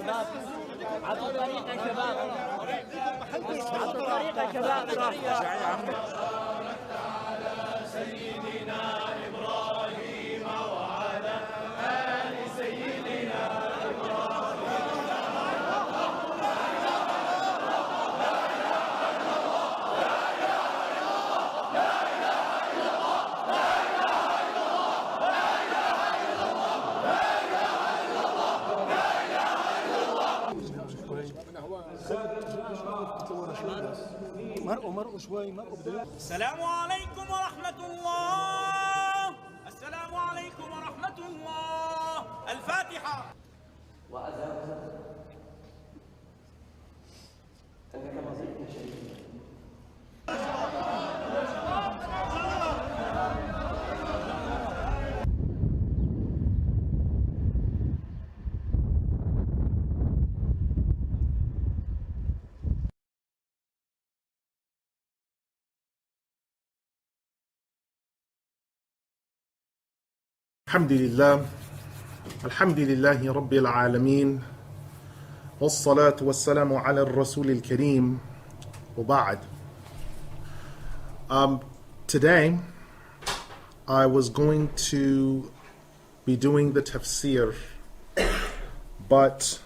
شباب عطوا طريق يا شباب عطوا طريق يا شباب مرقوا شوي السلام عليكم ورحمة الله. السلام عليكم ورحمة الله. الفاتحة. الحمد لله رب العالمين والصلاة والسلام على الرسول الكريم وبعد. Today I was going to be doing the tafsir, but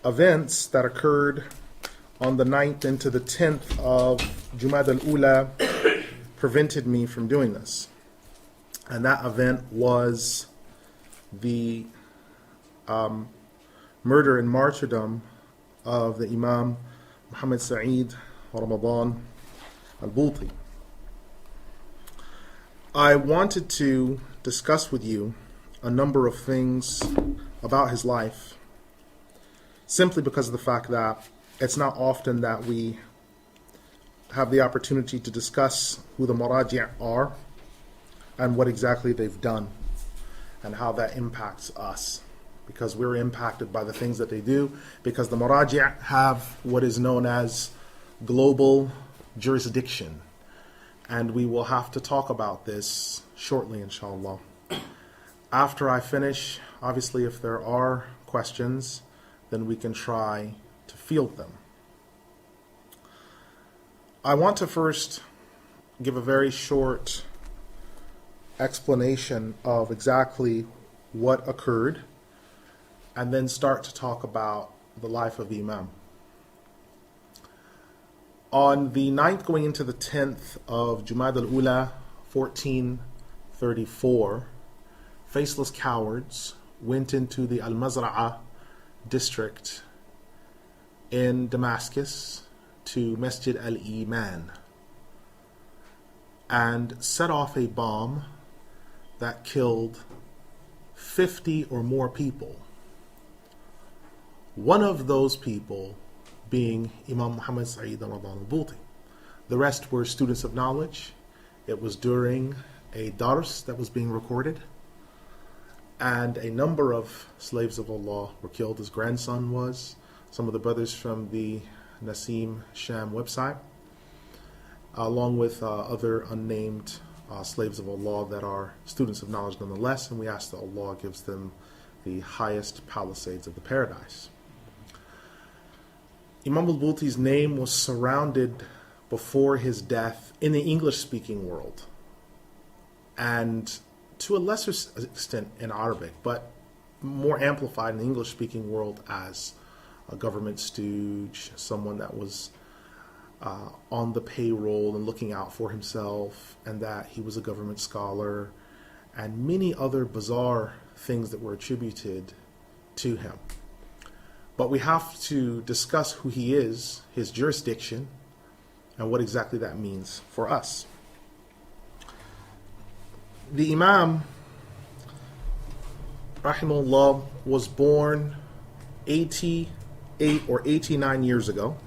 events that occurred on the 9th into the 10th of Jabhat al prevented me from doing this. And that event was the murder and martyrdom of the Imam Muhammad Shaykh Ramadan AlBouti. I wanted to discuss with you a number of things about his life, simply because of the fact that it's not often that we have the opportunity to discuss who the maraji' are and what exactly they've done and how that impacts us, because we're impacted by the things that they do, because the maraji' have what is known as global jurisdiction, and we will have to talk about this shortly, inshallah. After I finish, obviously if there are questions, then we can try to field them. I want to first give a very short explanation of exactly what occurred, and then start to talk about the life of the Imam. On the 9th going into the 10th of Jumad al-Ula 1434, faceless cowards went into the Al-Mazra'ah district in Damascus to Masjid al-Iman and set off a bomb that killed 50 or more people. One of those people being Imam Muhammad Shaykh Ramadan AlBouti. The rest were students of knowledge. It was during a dars that was being recorded, and a number of slaves of Allah were killed. His grandson was, some of the brothers from the Nasim Sham website, along with other unnamed slaves of Allah that are students of knowledge nonetheless, and we ask that Allah gives them the highest palisades of the paradise. Imam al-Bouti's name was surrounded before his death in the English-speaking world, and to a lesser extent in Arabic, but more amplified in the English-speaking world as a government stooge, someone that was on the payroll and looking out for himself, and that he was a government scholar, and many other bizarre things that were attributed to him. But we have to discuss who he is, his jurisdiction, and what exactly that means for us. The Imam, rahimahullah, was born 88 or 89 years ago,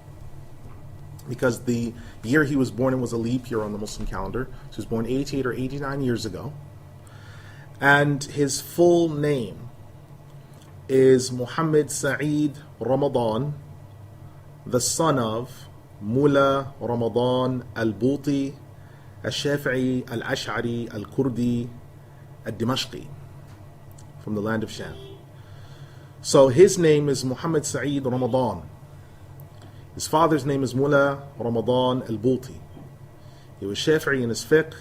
because the year he was born in was a leap year on the Muslim calendar. So he was born 88 or 89 years ago. And his full name is Muhammad Shaykh Ramadan, the son of Mullah Ramadan al-Bouti, al-Shafi'i, al-Ash'ari, al-Kurdi, al-Dimashqi, from the land of Sham. So his name is Muhammad Sa'id Ramadan. His father's name is Mullah Ramadan AlBouti. He was Shafi'i in his fiqh,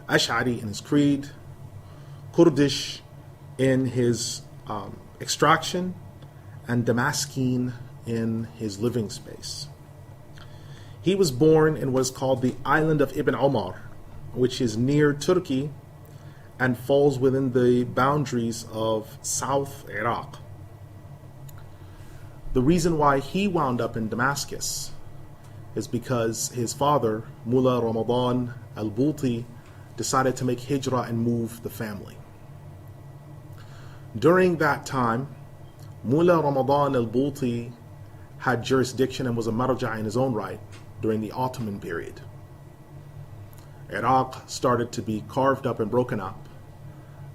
Ash'ari in his creed, Kurdish in his extraction, and Damascene in his living space. He was born in what is called the island of Ibn Omar, which is near Turkey and falls within the boundaries of South Iraq. The reason why he wound up in Damascus is because his father, Mullah Ramadan AlBouti, decided to make hijrah and move the family. During that time, Mullah Ramadan AlBouti had jurisdiction and was a marja in his own right during the Ottoman period. Iraq started to be carved up and broken up.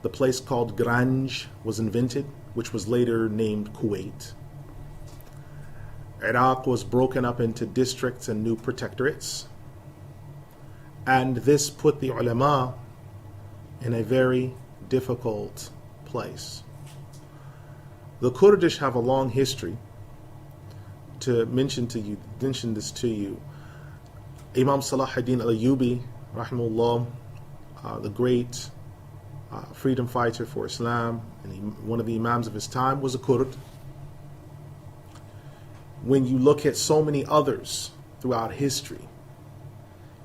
The place called Granj was invented, which was later named Kuwait. Iraq was broken up into districts and new protectorates. And this put the ulama in a very difficult place. The Kurdish have a long history. To mention this to you, Imam Salahuddin al-Ayyubi, rahimahullah, the great freedom fighter for Islam, and one of the imams of his time, was a Kurd. When you look at so many others throughout history,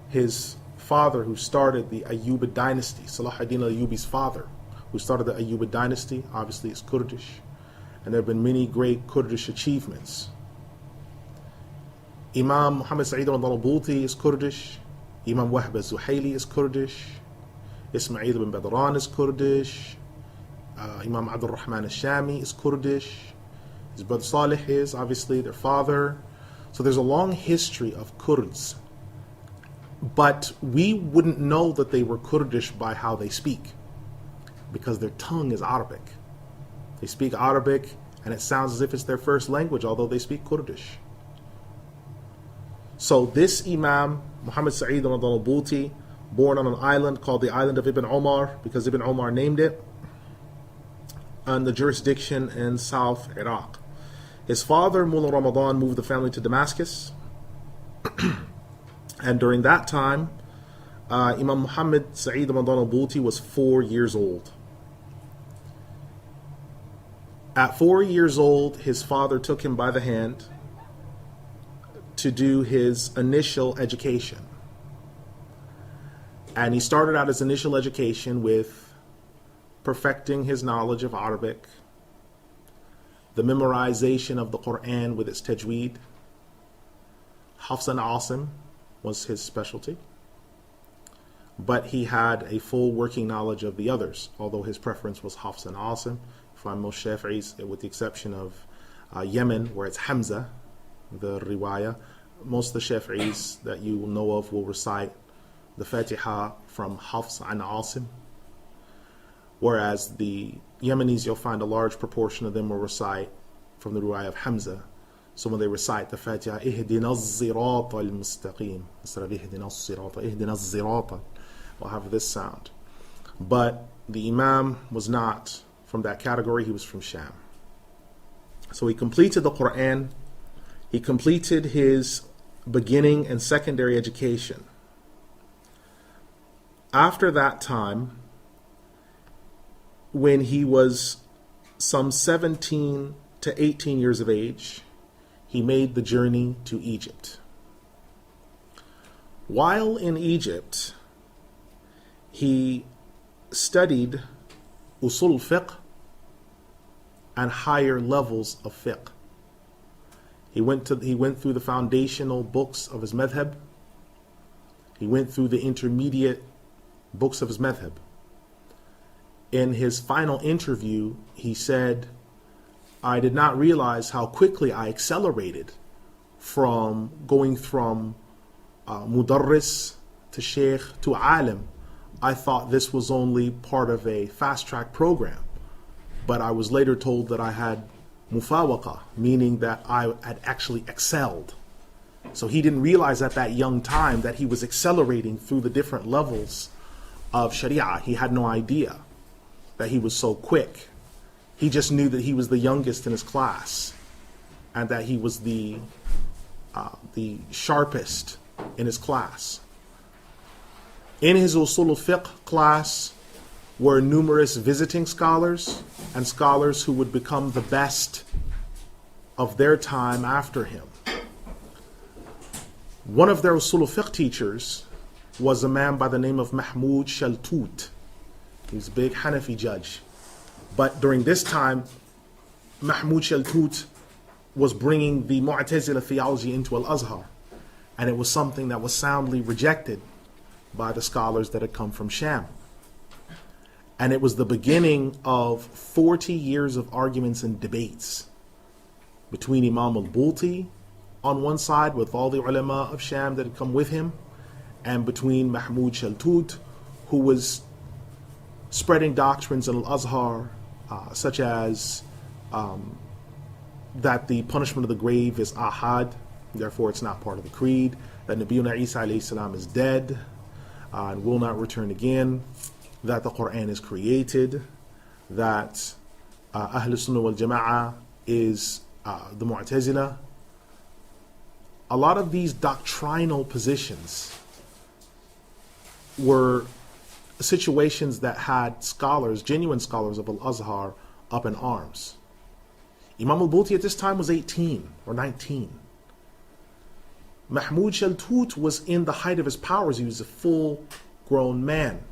his father who started the Ayyubid dynasty, Salahuddin al-Ayyubi's father, who started the Ayyubid dynasty, obviously is Kurdish, and there have been many great Kurdish achievements. Imam Muhammad Sa'id Ramadan AlBouti is Kurdish, Imam Wahb al-Zuhayli is Kurdish, Ismail ibn Badran is Kurdish, Imam Abdul Rahman al-Shami is Kurdish, his brother Salih is, obviously, their father. So there's a long history of Kurds. But we wouldn't know that they were Kurdish by how they speak, because their tongue is Arabic. They speak Arabic, and it sounds as if it's their first language, although they speak Kurdish. So this Imam, Muhammad Sa'id Ramadan AlBouti, born on an island called the island of Ibn Omar, because Ibn Omar named it, and the jurisdiction in South Iraq. His father, Mullah Ramadan, moved the family to Damascus. And during that time, Imam Muhammad Sa'id Ramadan AlBouti was 4 years old. At 4 years old, his father took him by the hand to do his initial education. And he started out his initial education with perfecting his knowledge of Arabic, the memorization of the Quran with its tajweed. Hafs and Asim was his specialty, but he had a full working knowledge of the others, although his preference was Hafs and Asim. You find most Shafi'is, with the exception of Yemen, where it's Hamza, the riwayah. Most of the Shafi'is that you will know of will recite the Fatiha from Hafs and Asim, whereas the Yemenis, you'll find a large proportion of them will recite from the riwayah of Hamza. So when they recite the Fatiha, Ihdina az-zirata al-mustaqim, instead of Ihdina az-zirata, Ihdina az-zirata, will have this sound. But the Imam was not from that category, he was from Sham. So he completed the Quran, he completed his beginning and secondary education. After that time, when he was some 17 to 18 years of age, he made the journey to Egypt. While in Egypt, he studied usul fiqh and higher levels of fiqh. He went through the foundational books of his madhab. He went through the intermediate books of his madhab. In his final interview, he said, I did not realize how quickly I accelerated from going from mudarris to sheikh to alim. I thought this was only part of a fast-track program, but I was later told that I had mufawaqa, meaning that I had actually excelled. So he didn't realize at that young time that he was accelerating through the different levels of Sharia. He had no idea that he was so quick. He just knew that he was the youngest in his class and that he was the sharpest in his class. In his Usul al-Fiqh class were numerous visiting scholars and scholars who would become the best of their time after him. One of their Usul al-Fiqh teachers was a man by the name of Mahmoud Shaltut. He was a big Hanafi judge. But during this time, Mahmoud Shaltut was bringing the Mu'tazila theology into Al-Azhar. And it was something that was soundly rejected by the scholars that had come from Sham. And it was the beginning of 40 years of arguments and debates between Imam al-Bouti on one side with all the ulama of Sham that had come with him, and between Mahmoud Shaltut, who was spreading doctrines in Al-Azhar, such as that the punishment of the grave is ahad, therefore it's not part of the creed, that Nabiyuna Isa alayhi salam is dead and will not return again, that the Quran is created, that Ahl Sunnah wal Jama'ah is the Mu'tazila. A lot of these doctrinal positions were situations that had scholars, genuine scholars of Al-Azhar, up in arms. Imam al-Bouti at this time was 18 or 19. Mahmoud Shaltut was in the height of his powers. He was a full-grown man.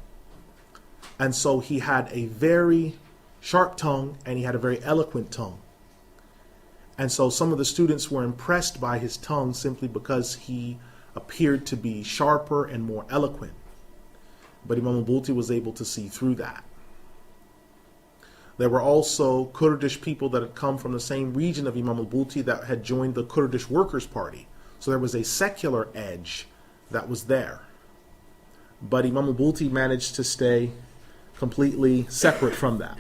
And so he had a very sharp tongue and he had a very eloquent tongue. And so some of the students were impressed by his tongue simply because he appeared to be sharper and more eloquent. But Imam al-Bouti was able to see through that. There were also Kurdish people that had come from the same region of Imam al-Bouti that had joined the Kurdish Workers' Party. So there was a secular edge that was there. But Imam al-Bouti managed to stay completely separate from that.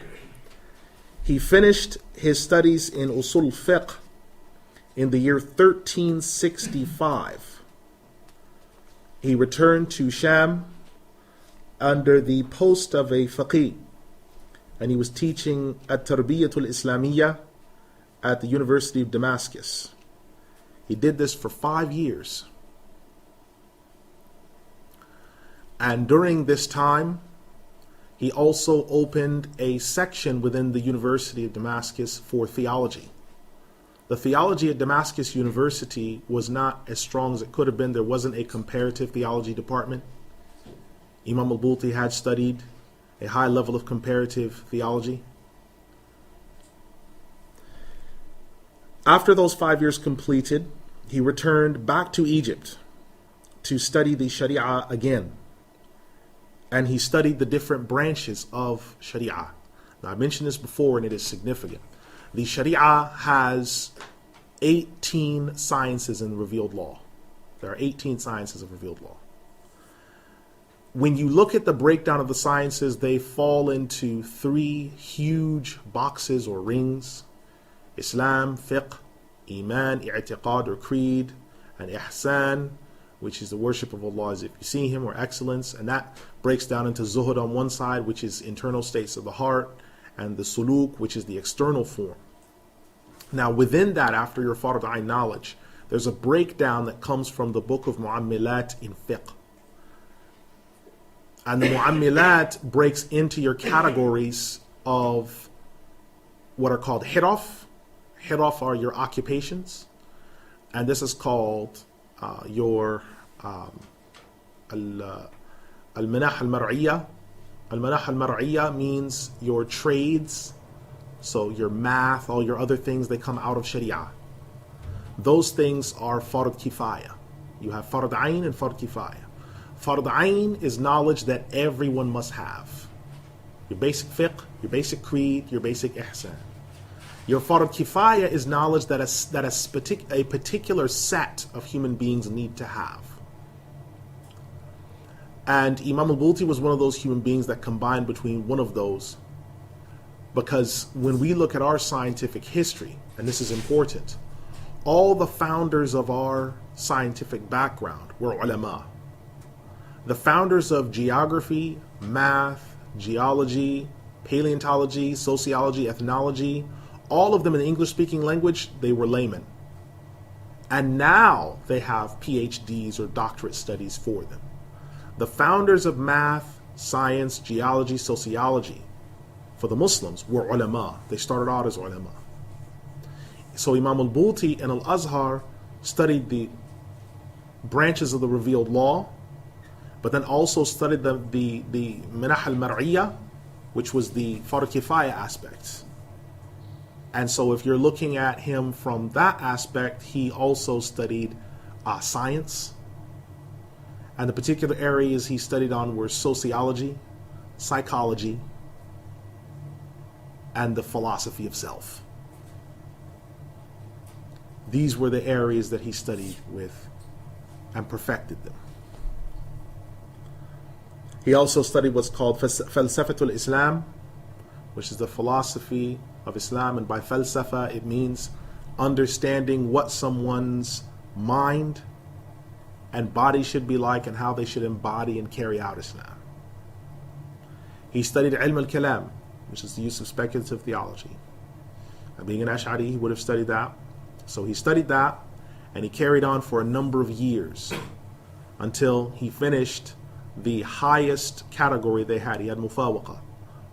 He finished his studies in Usul al-Fiqh in the year 1365. He returned to Sham under the post of a faqih, and he was teaching at-Tarbiyat al-Islamiyya at the University of Damascus. He did this for 5 years. And during this time, he also opened a section within the University of Damascus for theology. The theology at Damascus University was not as strong as it could have been. There wasn't a comparative theology department. Imam al-Bouti had studied a high level of comparative theology. After those 5 years completed, he returned back to Egypt to study the Sharia again. And he studied the different branches of Sharia. Now, I mentioned this before and it is significant. The Sharia has 18 sciences in the revealed law. There are 18 sciences of revealed law. When you look at the breakdown of the sciences, they fall into 3 huge boxes or rings: Islam, fiqh, iman, i'tiqad or creed, and ihsan, which is the worship of Allah as if you see Him, or excellence. And that breaks down into zuhud on one side, which is internal states of the heart, and the suluk, which is the external form. Now within that, after your fard ayn knowledge, there's a breakdown that comes from the book of Mu'ammilat in fiqh. And the Mu'ammilat breaks into your categories of what are called hiraf. Hiraf are your occupations. And this is called your al-manah al-mar'iyya. Al-manah al-mar'iyya means your trades. So your math, all your other things, they come out of Sharia. Those things are fard kifaya. You have fard ayn and fard kifaya. Fard ayn is knowledge that everyone must have. Your basic fiqh, your basic creed, your basic ihsan. Your fard kifaya is knowledge that a particular set of human beings need to have. And Imam al-Bouti was one of those human beings that combined between one of those. Because when we look at our scientific history, and this is important, all the founders of our scientific background were ulama. The founders of geography, math, geology, paleontology, sociology, ethnology, all of them in the English-speaking language, they were laymen. And now they have PhDs or doctorate studies for them. The founders of math, science, geology, sociology, for the Muslims, were ulama. They started out as ulama. So Imam al-Bouti and al-Azhar studied the branches of the revealed law, but then also studied the Minah al-Mar'iyya, which was the Fard Kifaya aspects. And so if you're looking at him from that aspect, he also studied science. And the particular areas he studied on were sociology, psychology, and the philosophy of self. These were the areas that he studied with and perfected them. He also studied what's called Falsafatul Islam, which is the philosophy of Islam. And by falsafa, it means understanding what someone's mind and body should be like and how they should embody and carry out Islam. He studied Ilm al-Kalam, which is the use of speculative theology. And being an Ash'ari, he would have studied that. So he studied that, and he carried on for a number of years until he finished the highest category they had. He had Mufawaqa,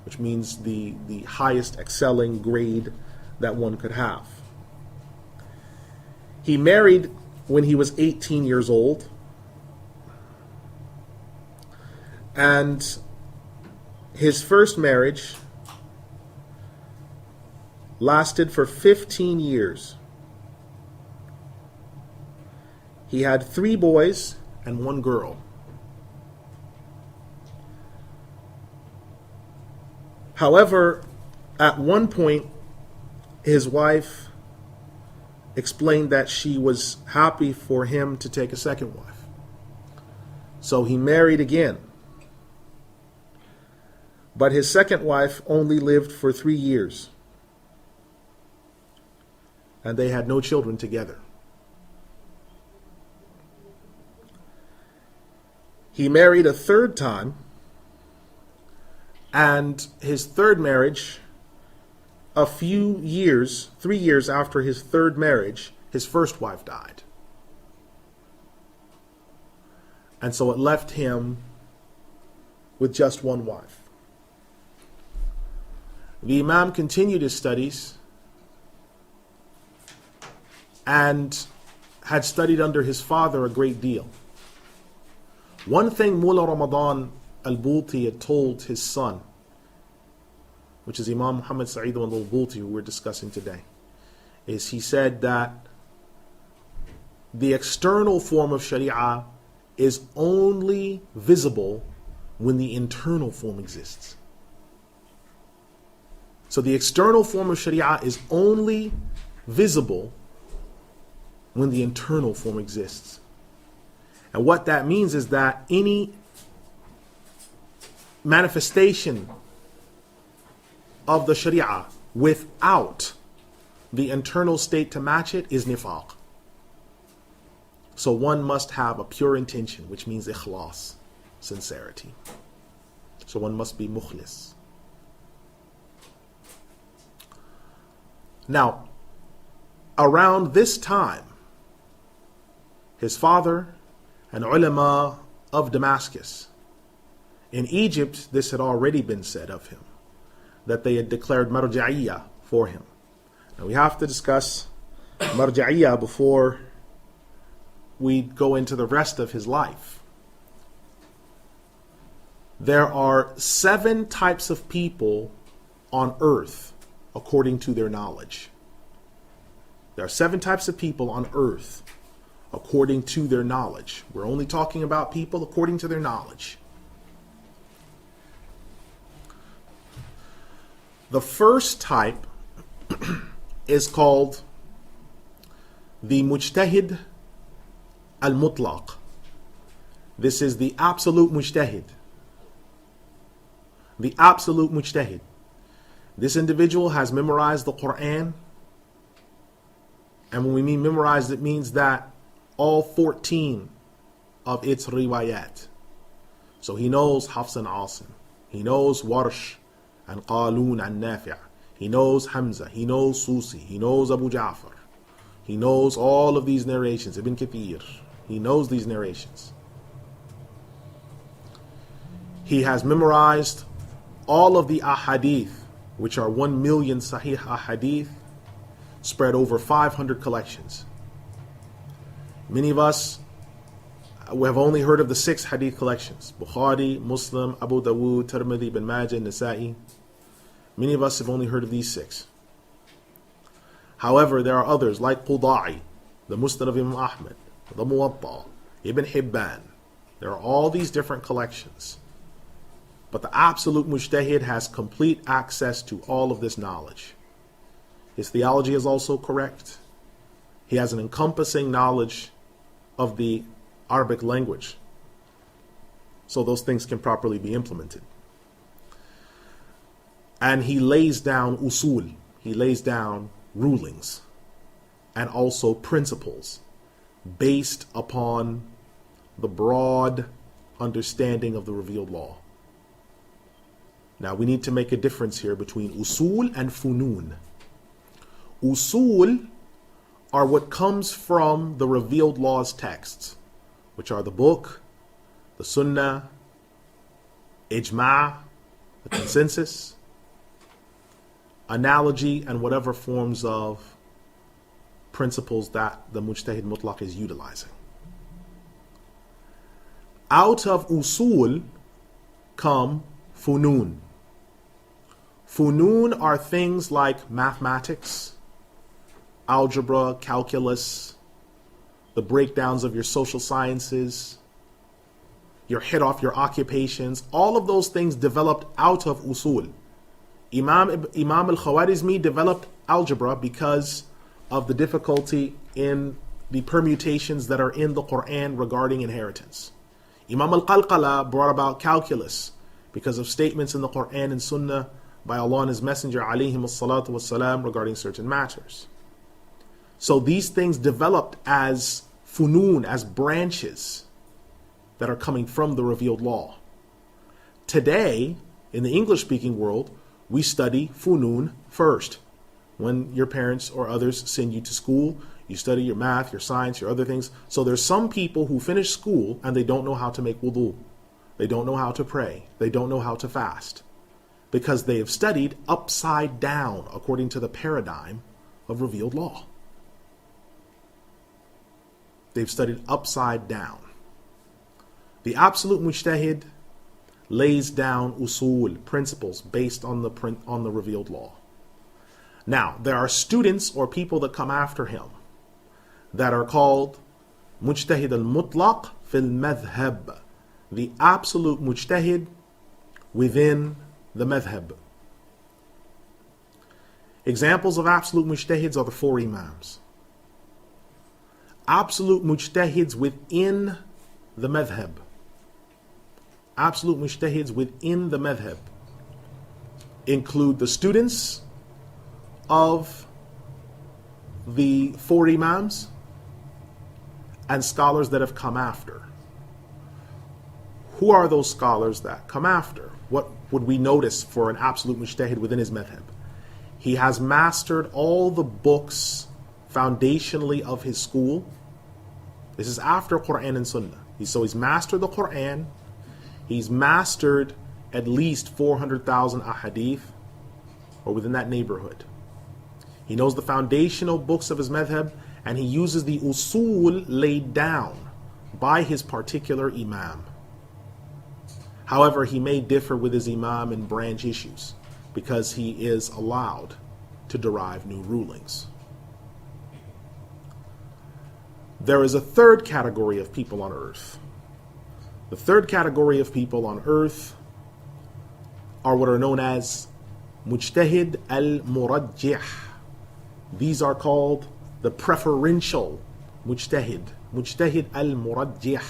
which means the highest excelling grade that one could have. He married when he was 18 years old, and his first marriage lasted for 15 years. He had 3 boys and 1 girl. However, at one point, his wife explained that she was happy for him to take a second wife. So he married again. But his second wife only lived for 3 years. And they had no children together. He married a third time, and his third marriage, a few years, 3 years after his third marriage, his first wife died. And so it left him with just 1 wife. The Imam continued his studies and had studied under his father a great deal. One thing Mullah Ramadan AlBouti had told his son, which is Imam Muhammad Sa'id AlBouti, who we're discussing today, is he said that the external form of Sharia is only visible when the internal form exists. So the external form of Sharia is only visible when the internal form exists. And what that means is that any manifestation of the Sharia without the internal state to match it is nifaq. So one must have a pure intention, which means ikhlas, sincerity. So one must be mukhlis. Now, around this time, his father and ulama of Damascus, in Egypt, this had already been said of him, that they had declared marja'iyya for him. Now we have to discuss marja'iyya before we go into the rest of his life. There are 7 types of people on earth according to their knowledge. There are 7 types of people on earth according to their knowledge. We're only talking about people according to their knowledge. The first type is called the mujtahid al-mutlaq. This is the absolute mujtahid. The absolute mujtahid. This individual has memorized the Quran. And when we mean memorized, it means that all 14 of its riwayat. So he knows Hafs and Asim. He knows Warsh and Qalun and Nafi'. He knows Hamza, he knows Susi, he knows Abu Ja'far. He knows all of these narrations, Ibn Kathir. He knows these narrations. He has memorized all of the ahadith, which are 1 million sahih ahadith, spread over 500 collections. Many of us have only heard of the 6 hadith collections: Bukhari, Muslim, Abu Dawud, Tirmidhi, Ibn Majah, Nasa'i. Many of us have only heard of these 6. However, there are others like Quda'i, the Musnad of Imam Ahmad, the Muwatta, Ibn Hibban. There are all these different collections. But the absolute mujtahid has complete access to all of this knowledge. His theology is also correct. He has an encompassing knowledge of the Arabic language, so those things can properly be implemented. And he lays down usul, he lays down rulings and also principles based upon the broad understanding of the revealed law. Now we need to make a difference here between usul and funun. Usul are what comes from the revealed law's texts, which are the book, the sunnah, ijma', the consensus, analogy, and whatever forms of principles that the mujtahid mutlaq is utilizing. Out of usul come funun. Funun are things like mathematics, algebra, calculus, the breakdowns of your social sciences, your hit off your occupations. All of those things developed out of usul. Imam al-Khawarizmi developed algebra because of the difficulty in the permutations that are in the Quran regarding inheritance. Imam al-Qalqala brought about calculus because of statements in the Quran and Sunnah by Allah and His Messenger alayhim as-salatu was-salam regarding certain matters. So these things developed as funun, as branches that are coming from the revealed law. Today, in the English-speaking world, we study funun first. When your parents or others send you to school, you study your math, your science, your other things. So there's some people who finish school and they don't know how to make wudu. They don't know how to pray. They don't know how to fast. Because they have studied upside down according to the paradigm of revealed law. They've studied upside down. The absolute mujtahid lays down usul, principles based on the revealed law. Now, there are students or people that come after him that are called mujtahid al-mutlaq fil madhhab, the absolute mujtahid within the madhhab. Examples of absolute mujtahids are the 4 imams. Absolute mujtahids within the madhhab. Absolute mujtahids within the madhhab include the students of the 4 imams and scholars that have come after. Who are those scholars that come after? What would we notice for an absolute mujtahid within his madhhab? He has mastered all the books foundationally of his school. This is after Quran and Sunnah. So he's mastered the Quran. He's mastered at least 400,000 ahadith, or within that neighborhood. He knows the foundational books of his madhhab, and he uses the usul laid down by his particular imam. However, he may differ with his imam in branch issues because he is allowed to derive new rulings. There is a third category of people on earth. The third category of people on earth are what are known as mujtahid al-murajjih. These are called the preferential mujtahid, mujtahid al-murajjih.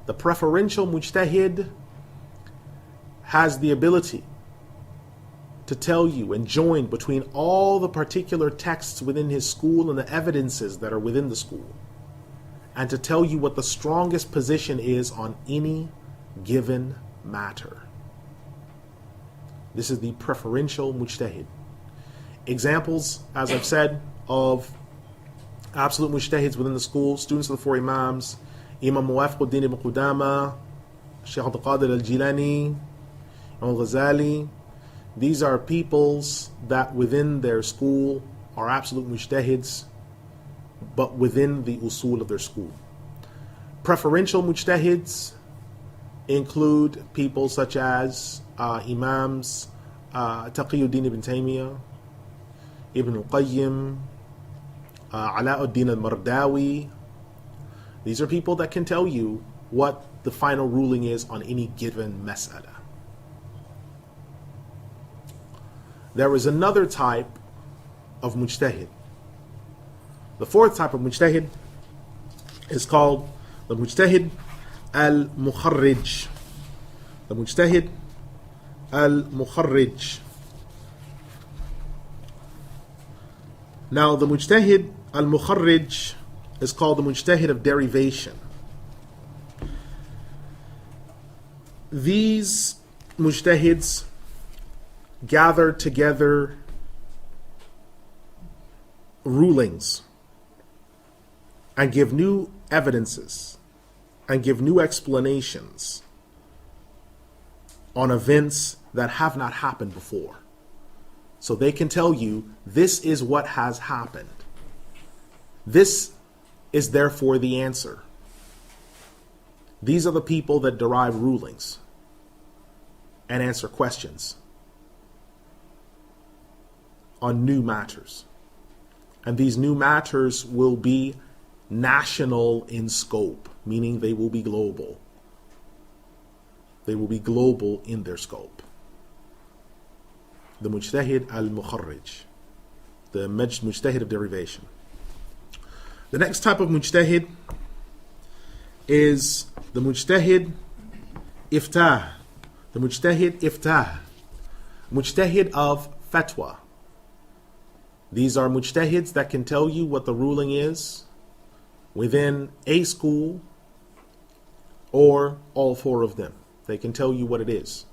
The preferential mujtahid has the ability to tell you and join between all the particular texts within his school and the evidences that are within the school, and to tell you what the strongest position is on any given matter. This is the preferential mujtahid. Examples, as I've said, of absolute mujtahids within the school: students of the four Imams, Imam Muwafiquddin ibn Qudama, Shaykh Abdul Qadir al-Jilani, al-Ghazali. These are peoples that within their school are absolute mujtahids, but within the usul of their school. Preferential mujtahids include people such as Imams Taqiyuddin ibn Taymiyyah, Ibn al-Qayyim, Alauddin al-Mardawi. These are people that can tell you what the final ruling is on any given mas'ala. There is another type of mujtahid. The fourth type of mujtahid is called the mujtahid al-mukharrij. The mujtahid al-mukharrij. Now, the mujtahid al-mukharrij is called the mujtahid of derivation. These mujtahids gather together rulings and give new evidences and give new explanations on events that have not happened before. So they can tell you, this is what has happened. This is therefore the answer. These are the people that derive rulings and answer questions on new matters. And these new matters will be national in scope, meaning they will be global. They will be global in their scope. The mujtahid al-mukharrij, the mujtahid of derivation. The next type of mujtahid is the mujtahid iftah. The mujtahid iftah, mujtahid of fatwa. These are mujtahids that can tell you what the ruling is within a school or all four of them. They can tell you what it is.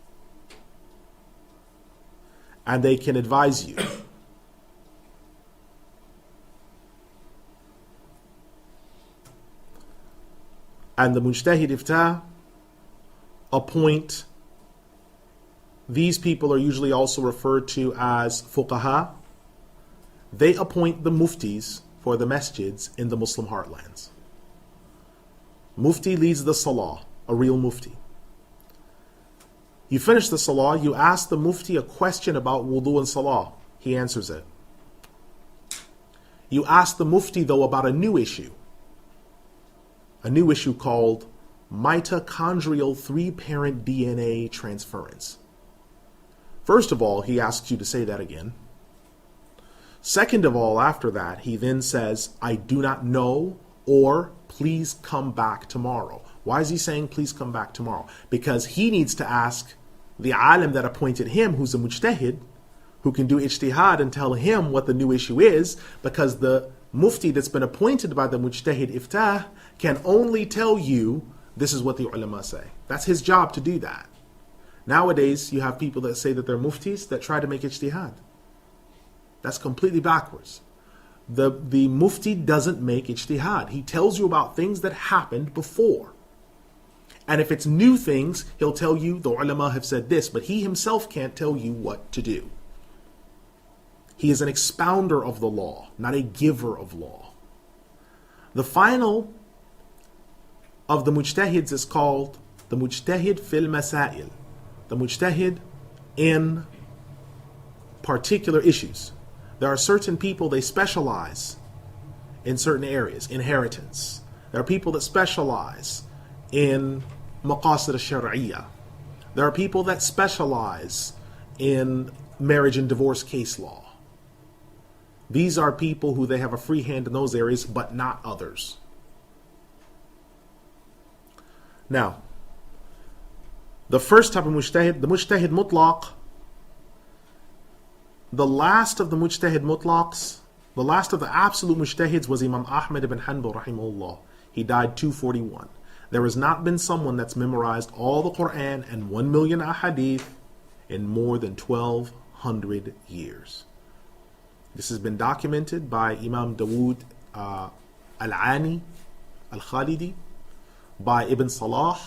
And they can advise you. And the mujtahid iftah appoint, these people are usually also referred to as fuqaha. They appoint the muftis for the masjids in the Muslim heartlands. Mufti leads the salah, a real mufti. You finish the salah, you ask the mufti a question about wudu and salah. He answers it. You ask the mufti, though, about a new issue. A new issue called mitochondrial three-parent DNA transference. First of all, he asks you to say that again. Second of all, after that, he then says, I do not know, or please come back tomorrow. Why is he saying please come back tomorrow? Because he needs to ask the alim that appointed him, who's a mujtahid, who can do ijtihad and tell him what the new issue is, because the mufti that's been appointed by the mujtahid iftah can only tell you this is what the ulama say. That's his job to do that. Nowadays, you have people that say that they're muftis that try to make ijtihad. That's completely backwards. The mufti doesn't make ijtihad. He tells you about things that happened before. And if it's new things, he'll tell you the ulama have said this, but he himself can't tell you what to do. He is an expounder of the law, not a giver of law. The final of the mujtahids is called the mujtahid fil masail, the mujtahid in particular issues. There are certain people, they specialize in certain areas. Inheritance. There are people that specialize in maqasid al-shar'iyya. There are people that specialize in marriage and divorce case law. These are people who they have a free hand in those areas, but not others. Now, the first type of mujtahid, the mujtahid mutlaq, the last of the mujtahid mutlaqs, the last of the absolute mujtahids was Imam Ahmad ibn Hanbal rahimahullah. He died 241. There has not been someone that's memorized all the Quran and 1 million ahadith in more than 1,200 years. This has been documented by Imam Dawood al-Ani al-Khalidi, by Ibn Salah,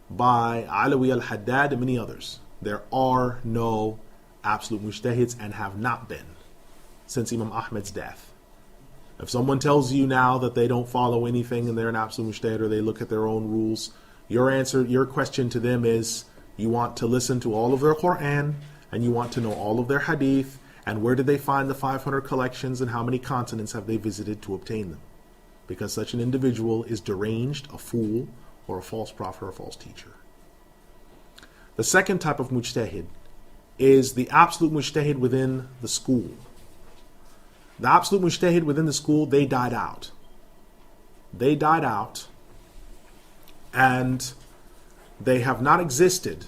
by Alawi al-Haddad, and many others. There are no absolute mujtahids and have not been since Imam Ahmad's death. If someone tells you now that they don't follow anything and they're an absolute mujtahid or they look at their own rules, your question to them is, you want to listen to all of their Quran and you want to know all of their hadith and where did they find the 500 collections and how many continents have they visited to obtain them? Because such an individual is deranged, a fool, or a false prophet or a false teacher. The second type of mujtahid is the absolute mujtahid within the school. The absolute mujtahid within the school, they died out. They died out and they have not existed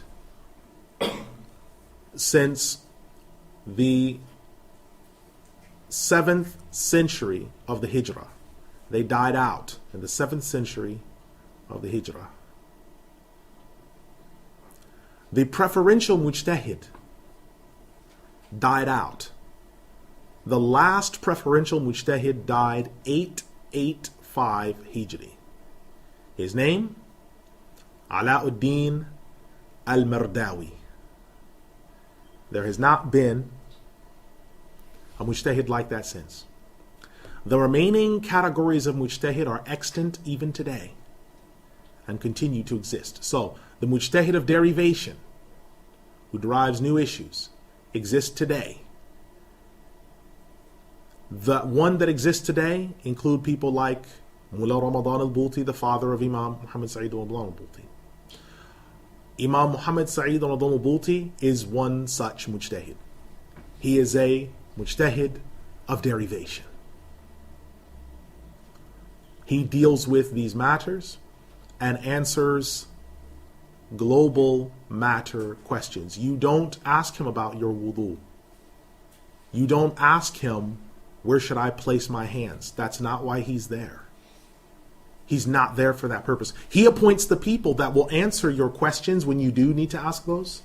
since the 7th century of the Hijrah. They died out in the 7th century of the Hijrah. The preferential mujtahid died out. The last preferential mujtahid died 885 Hijri. His name, Alauddin al-Mardawi. There has not been a mujtahid like that since. The remaining categories of mujtahid are extant even today and continue to exist. So, the mujtahid of derivation, who derives new issues, exists today. The one that exists today include people like Mullah Ramadan AlBouti, the father of Imam Muhammad Sa'id Ramadan AlBouti. Imam Muhammad Sa'id Ramadan AlBouti is one such mujtahid. He is a mujtahid of derivation. He deals with these matters and answers global matter questions. You don't ask him about your wudu. You don't ask him, where should I place my hands? That's not why he's there. He's not there for that purpose. He appoints the people that will answer your questions when you do need to ask those,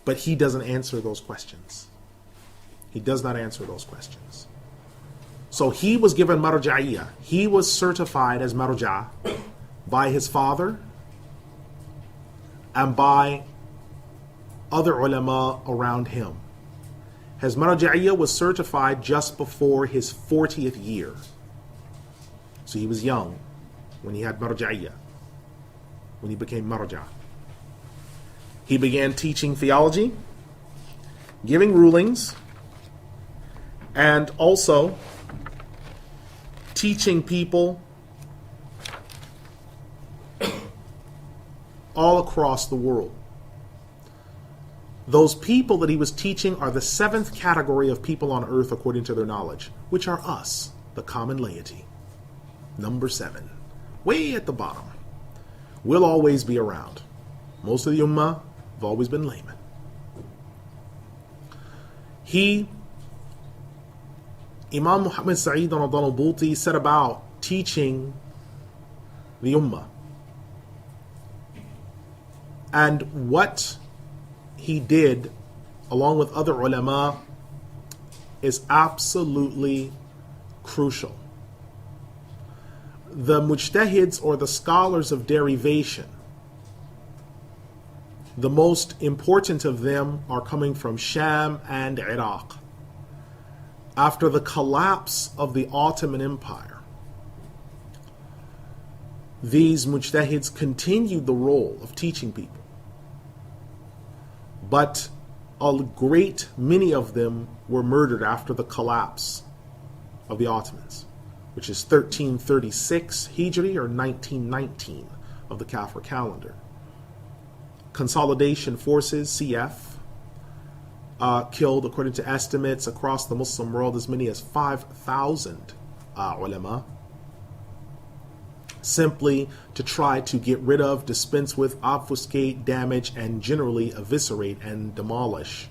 but he doesn't answer those questions. He does not answer those questions. So he was given marja'iyah. He was certified as marja' by his father and by other ulama around him. His marja'iyah was certified just before his 40th year. So he was young when he had marja'iyah, when he became marja'. He began teaching theology, giving rulings, and also teaching people all across the world. Those people that he was teaching are the 7th category of people on earth according to their knowledge, which are us, the common laity. Number 7, way at the bottom. We'll always be around. Most of the ummah have always been laymen. Imam Muhammad Sa'id Ramadan AlBouti set about teaching the ummah. And what he did, along with other ulama, is absolutely crucial. The mujtahids, or the scholars of derivation, the most important of them are coming from Sham and Iraq. After the collapse of the Ottoman Empire, these mujtahids continued the role of teaching people. But a great many of them were murdered after the collapse of the Ottomans, which is 1336 Hijri or 1919 of the Kafir calendar. Consolidation Forces, CF, killed, according to estimates, across the Muslim world as many as 5,000 ulama, simply to try to get rid of, dispense with, obfuscate, damage, and generally eviscerate and demolish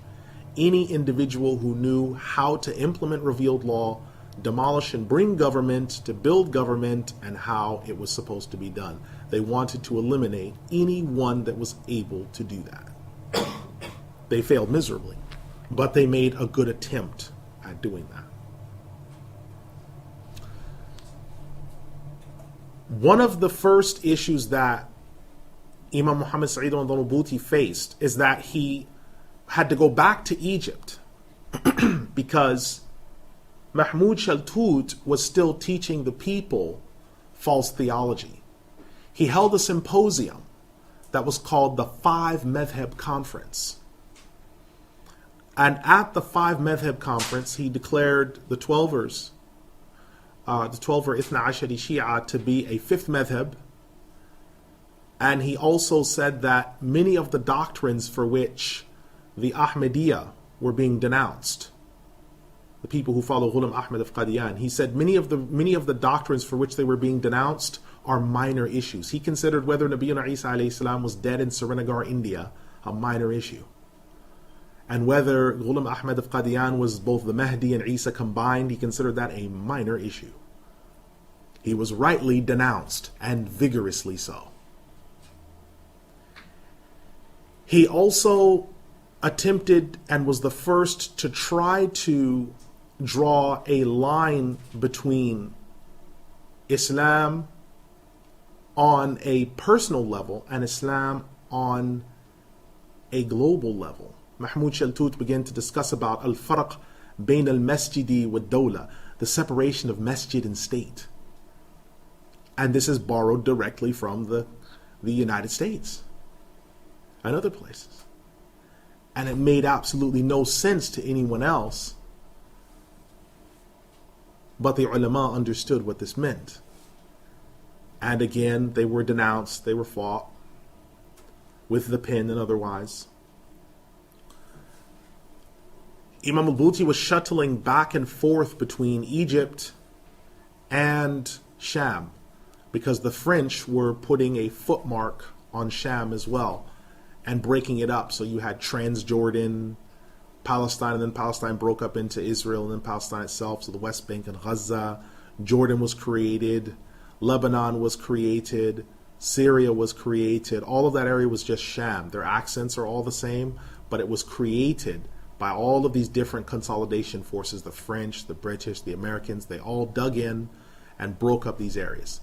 any individual who knew how to implement revealed law, demolish and bring government, to build government, and how it was supposed to be done. They wanted to eliminate anyone that was able to do that. They failed miserably, but they made a good attempt at doing that. One of the first issues that Imam Muhammad Sa'id al-Bouti faced is that he had to go back to Egypt because Mahmoud Shaltut was still teaching the people false theology. He held a symposium that was called the Five Madhab Conference. And at the Five Madhab Conference, he declared the Twelver Ithna Ashari Shia to be a fifth madhab. And he also said that many of the doctrines for which the Ahmadiyya were being denounced, the people who follow Ghulam Ahmad of Qadian, he said many of the doctrines for which they were being denounced are minor issues. He considered whether Nabiyyuna Isa alayhi salam was dead in Srinagar, India, a minor issue. And whether Ghulam Ahmad of Qadian was both the Mahdi and Isa combined, he considered that a minor issue. He was rightly denounced, and vigorously so. He also attempted and was the first to try to draw a line between Islam on a personal level and Islam on a global level. Mahmoud Shaltut began to discuss about al-farq bayn al-masjidi wa dawla, the separation of masjid and state. And this is borrowed directly from the United States and other places. And it made absolutely no sense to anyone else, but the ulama understood what this meant. And again, they were denounced, they were fought with the pen and otherwise. Imam al-Bouti was shuttling back and forth between Egypt and Sham because the French were putting a footmark on Sham as well and breaking it up. So you had Transjordan, Palestine, and then Palestine broke up into Israel and then Palestine itself, so the West Bank and Gaza. Jordan was created, Lebanon was created, Syria was created. All of that area was just Sham. Their accents are all the same, but it was created by all of these different consolidation forces, the French, the British, the Americans. They all dug in and broke up these areas.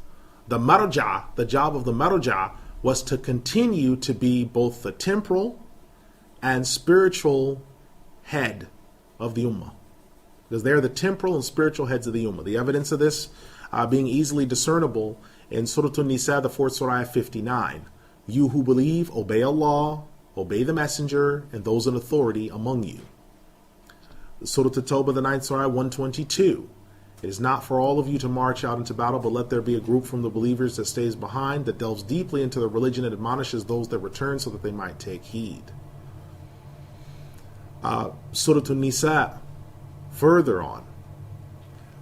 The marja, the job of the marja, was to continue to be both the temporal and spiritual head of the ummah, because they're the temporal and spiritual heads of the ummah. The evidence of this being easily discernible in Surah An-Nisa, the 4th Surah 59. You who believe, obey Allah, obey the Messenger, and those in authority among you. Surah At-Tawbah, the 9th Surah 122. It is not for all of you to march out into battle, but let there be a group from the believers that stays behind, that delves deeply into the religion and admonishes those that return so that they might take heed. Surah An-Nisa, further on,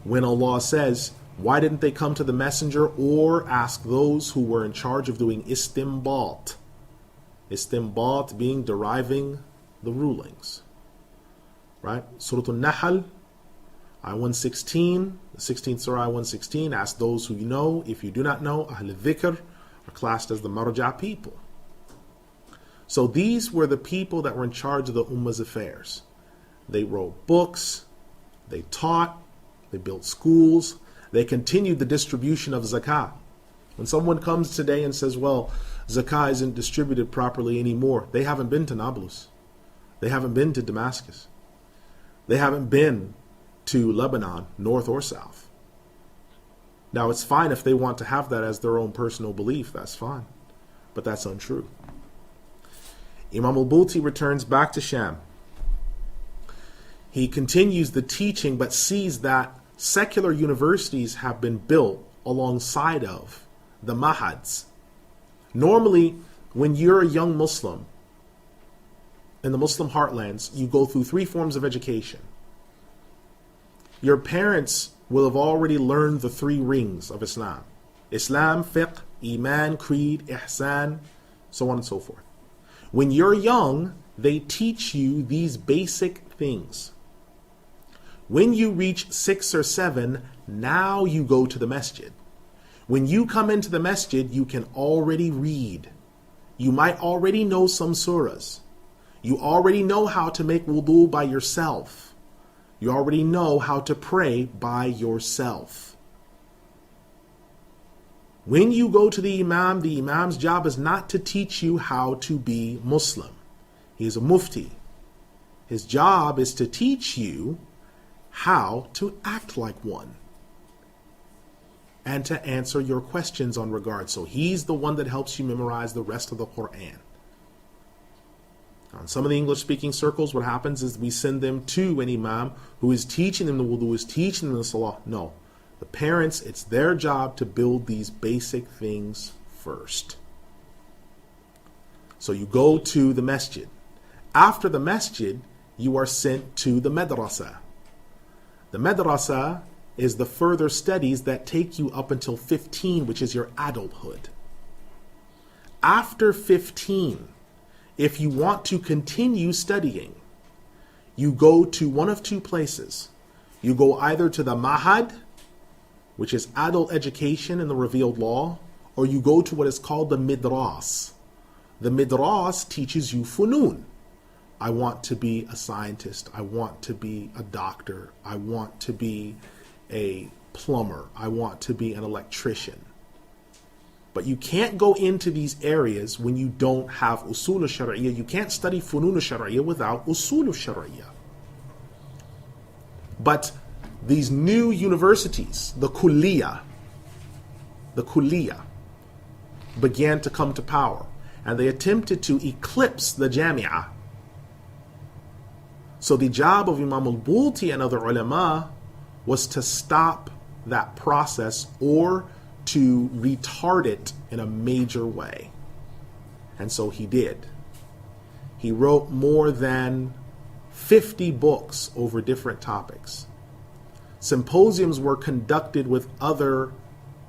when Allah says, why didn't they come to the messenger or ask those who were in charge of doing istimbat? Istimbat being deriving the rulings. Right? Surah An-Nahl, Ayah 116, the 16th Surah, Ayah 116, ask those who you know. If you do not know, Ahl al-Dhikr are classed as the marja people. So these were the people that were in charge of the Ummah's affairs. They wrote books, they taught, they built schools, they continued the distribution of zakah. When someone comes today and says, well, zakah isn't distributed properly anymore, they haven't been to Nablus. They haven't been to Damascus. They haven't been to Lebanon, north or south. Now, it's fine if they want to have that as their own personal belief, that's fine. But that's untrue. Imam al-Bouti returns back to Sham. He continues the teaching, but sees that secular universities have been built alongside of the mahads. Normally, when you're a young Muslim in the Muslim heartlands, you go through 3 forms of education. Your parents will have already learned the 3 rings of Islam. Islam, fiqh, iman, creed, ihsan, so on and so forth. When you're young, they teach you these basic things. When you reach 6 or 7, now you go to the masjid. When you come into the masjid, you can already read. You might already know some surahs. You already know how to make wudu by yourself. You already know how to pray by yourself. When you go to the Imam's job is not to teach you how to be Muslim. He is a mufti. His job is to teach you how to act like one and to answer your questions on regard. So he's the one that helps you memorize the rest of the Quran. Now, in some of the English-speaking circles, what happens is we send them to an imam who is teaching them the wudu, is teaching them the salah. No. The parents, it's their job to build these basic things first. So you go to the masjid. After the masjid, you are sent to the madrasa. The madrasa is the further studies that take you up until 15, which is your adulthood. After 15, if you want to continue studying, you go to one of two places. You go either to the mahad, which is adult education in the revealed law, or you go to what is called the midras. The midras teaches you funun. I want to be a scientist. I want to be a doctor. I want to be a plumber. I want to be an electrician. But you can't go into these areas when you don't have usul al-shari'iyah. You can't study funun al-shari'iyah without usul al-shari'iyah. But these new universities, the kulliyah, began to come to power. And they attempted to eclipse the jami'ah. So the job of Imam al-Bouti and other ulama was to stop that process or to retard it in a major way. And so he did. He wrote more than 50 books over different topics. Symposiums were conducted with other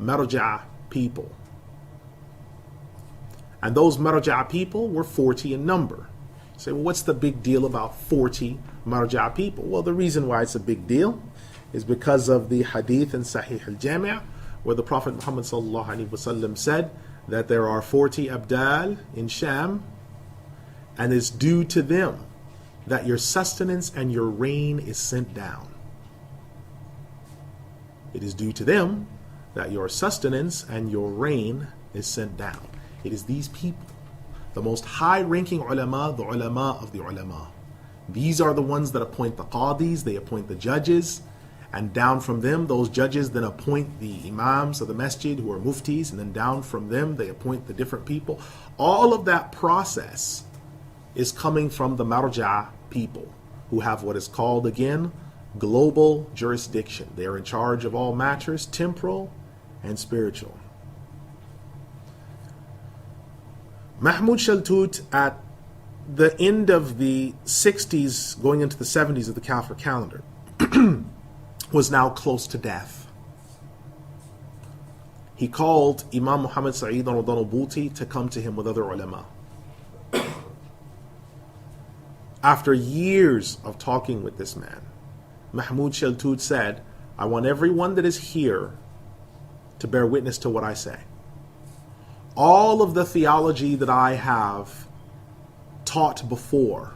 marja' people. And those marja' people were 40 in number. You say, well, what's the big deal about 40 marja' people? Well, the reason why it's a big deal is because of the hadith in Sahih al-Jami', where the Prophet Muhammad sallallahu alaihi wasallam said that there are 40 abdal in Sham, and it's due to them that your sustenance and your rain is sent down. It is due to them that your sustenance and your rain is sent down. It is these people, the most high-ranking ulama, the ulama of the ulama. These are the ones that appoint the qadis, they appoint the judges, and down from them, those judges then appoint the imams of the masjid who are muftis, and then down from them, they appoint the different people. All of that process is coming from the marja' people who have what is called, again, global jurisdiction. They are in charge of all matters, temporal and spiritual. Mahmud Shaltut, at the end of the 60s, going into the 70s of the Kafir calendar, was now close to death. He called Imam Muhammad Ramadan AlBouti to come to him with other ulama. After years of talking with this man, Mahmud Shaltut said, I want everyone that is here to bear witness to what I say. All of the theology that I have taught before,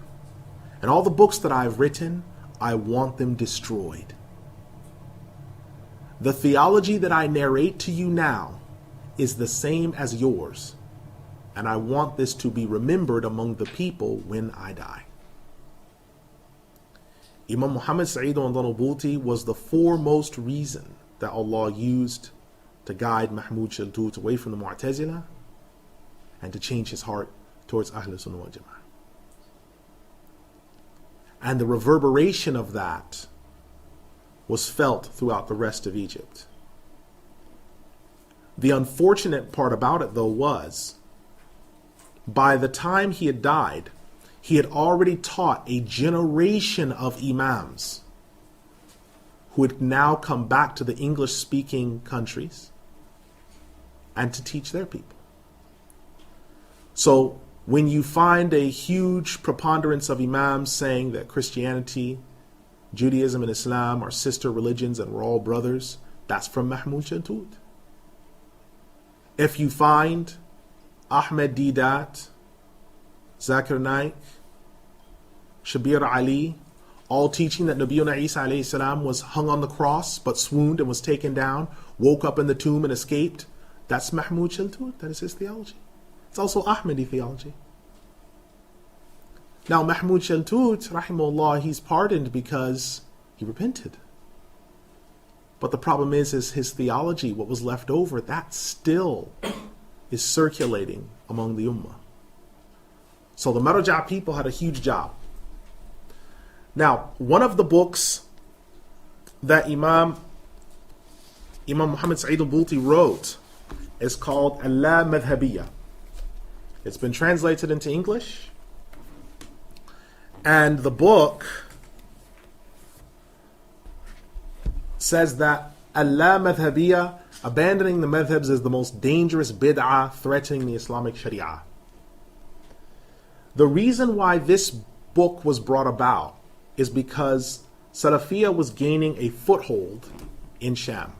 and all the books that I've written, I want them destroyed. The theology that I narrate to you now is the same as yours, and I want this to be remembered among the people when I die. Imam Muhammad Ramadan AlBouti was the foremost reason that Allah used to guide Mahmud Shaltut away from the Mu'tazila and to change his heart towards Ahl Sunnah wal Jama'ah. And the reverberation of that was felt throughout the rest of Egypt. The unfortunate part about it, though, was by the time he had died, he had already taught a generation of imams who had now come back to the English-speaking countries and to teach their people. So when you find a huge preponderance of imams saying that Christianity, Judaism, and Islam are sister religions and we're all brothers, that's from Mahmud Shaltut. If you find Ahmed Didat, Zakir Naik, Shabir Ali, all teaching that Nabiyuna Isa alayhi salam was hung on the cross but swooned and was taken down, woke up in the tomb and escaped. That's Mahmoud Shaltut. That is his theology. It's also Ahmadi theology. Now Mahmoud Shaltut, rahimahullah, he's pardoned because he repented. But the problem is his theology, what was left over, that still is circulating among the ummah. So the Marja people had a huge job. Now, one of the books that Imam Muhammad Sa'id al-Bouti wrote is called Allah Madhabiyya. It's been translated into English. And the book says that Allah Madhabiyya, abandoning the madhabs, is the most dangerous bid'ah threatening the Islamic Sharia. The reason why this book was brought about is because Salafiyya was gaining a foothold in Sham.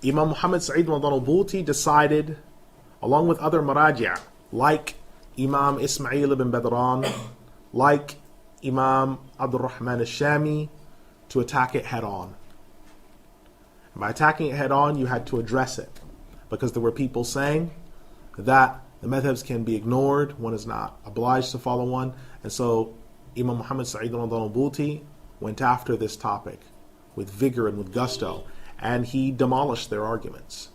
Imam Muhammad Sa'id Ramadan AlBouti decided, along with other maraji' like Imam Ismail ibn Badran, like Imam Abdul Rahman al-Shami, to attack it head on. And by attacking it head on, you had to address it, because there were people saying that the madhabs can be ignored, one is not obliged to follow one. And so Imam Muhammad Sa'id Ramadan AlBouti went after this topic with vigor and with gusto, and he demolished their arguments.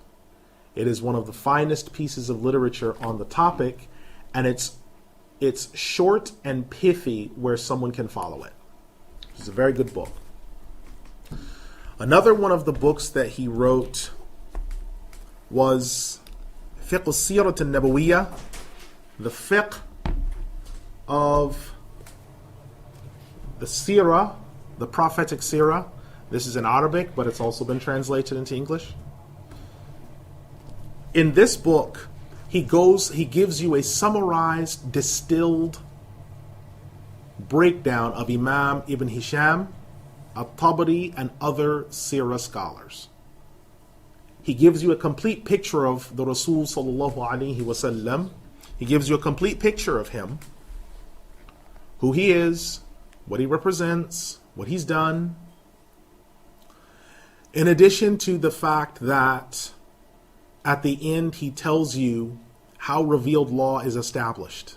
It is one of the finest pieces of literature on the topic, and it's short and pithy where someone can follow it. It's a very good book. Another one of the books that he wrote was Fiqh al-Sirat al-Nabawiyya, the fiqh of the Sirah, the prophetic Sirah. This is in Arabic, but it's also been translated into English. In this book, he gives you a summarized, distilled breakdown of Imam Ibn Hisham, At-Tabari, and other Sirah scholars. He gives you a complete picture of the Rasul sallallahu alaihi wasallam. He gives you a complete picture of him, who he is, what he represents, what he's done. In addition to the fact that at the end he tells you how revealed law is established.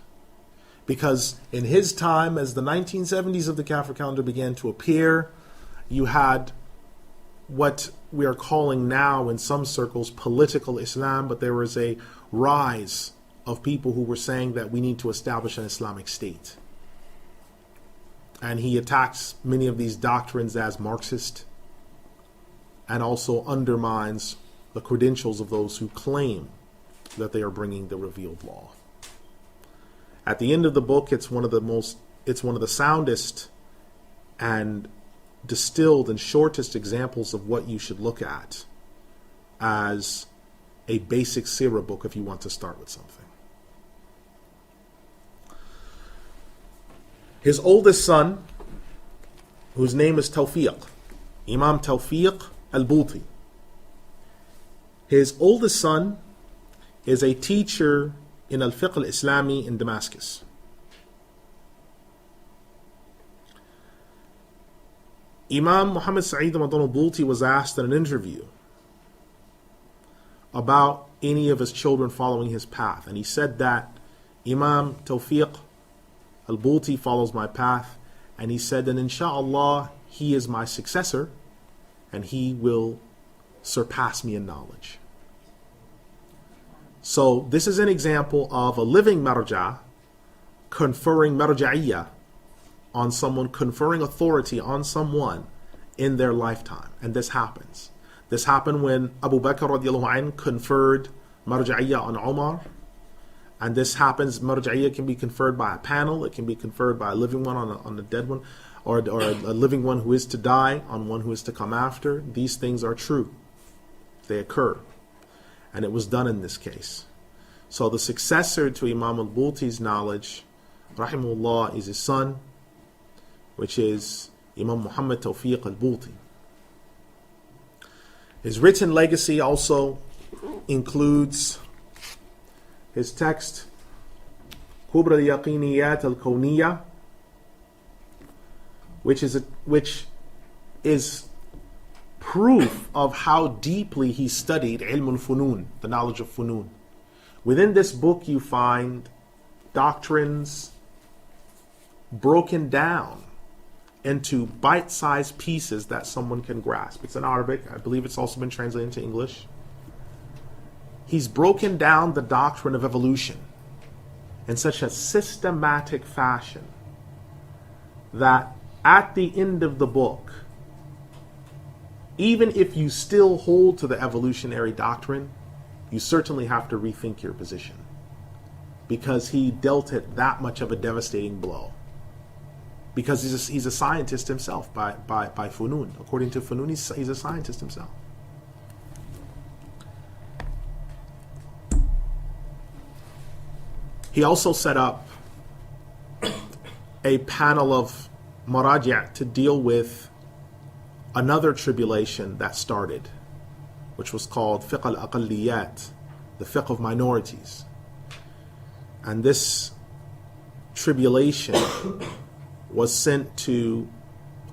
Because in his time, as the 1970s of the Kafir calendar began to appear, you had what we are calling now in some circles political Islam, but there was a rise of people who were saying that we need to establish an Islamic state. And he attacks many of these doctrines as Marxist, and also undermines the credentials of those who claim that they are bringing the revealed law. At the end of the book, it's one of the soundest and distilled and shortest examples of what you should look at as a basic Sirah book if you want to start with something. His oldest son, whose name is Tawfiq, Imam Tawfiq Al Bouti. His oldest son is a teacher in Al-Fiqh Al-Islami in Damascus. Imam Muhammad Sa'id Ramadan AlBouti was asked in an interview about any of his children following his path, and he said that Imam Tawfiq Al Bouti follows my path, and he said that inshallah he is my successor and he will surpass me in knowledge. So this is an example of a living marja conferring marja'iyya on someone, conferring authority on someone in their lifetime. And this happens. This happened when Abu Bakr radiallahu anh conferred marja'iyya on Umar. And this happens, marja'iyya can be conferred by a panel, it can be conferred by a living one on a dead one, or a living one who is to die on one who is to come after. These things are true. They occur. And it was done in this case. So the successor to Imam al-Bouti's knowledge, rahimahullah, is his son, which is Imam Muhammad Tawfiq Al Bouti. His written legacy also includes his text Kubra al-Yaqiniyat al-Kawniyya, which is proof of how deeply he studied ilm al-funun, the knowledge of funun. Within this book you find doctrines broken down into bite-sized pieces that someone can grasp. It's in Arabic. I believe it's also been translated into English. He's broken down the doctrine of evolution in such a systematic fashion that at the end of the book, even if you still hold to the evolutionary doctrine, you certainly have to rethink your position, because he dealt it that much of a devastating blow. Because he's a scientist himself by funun. According to funun, he's a scientist himself. He also set up a panel of maraji' to deal with another tribulation that started, which was called fiqh al-aqalliyat, the fiqh of minorities. And this tribulation was sent to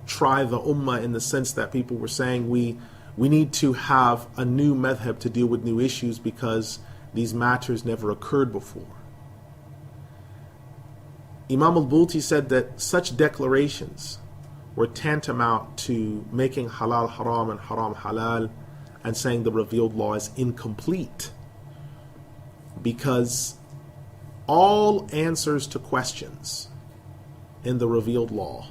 try the ummah in the sense that people were saying we need to have a new madhab to deal with new issues because these matters never occurred before. Imam al-Bouti said that such declarations were tantamount to making halal haram and haram halal and saying the revealed law is incomplete, because all answers to questions in the revealed law,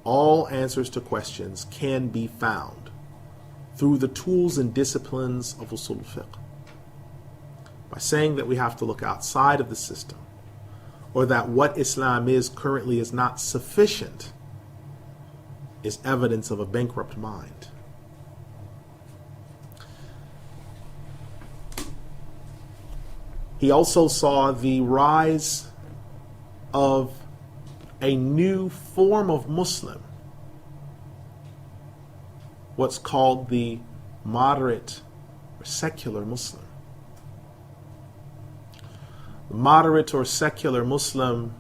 all answers to questions can be found through the tools and disciplines of usul fiqh. By saying that we have to look outside of the system, or that what Islam is currently is not sufficient, is evidence of a bankrupt mind. He also saw the rise of a new form of Muslim, what's called the moderate or secular Muslim. The moderate or secular Muslim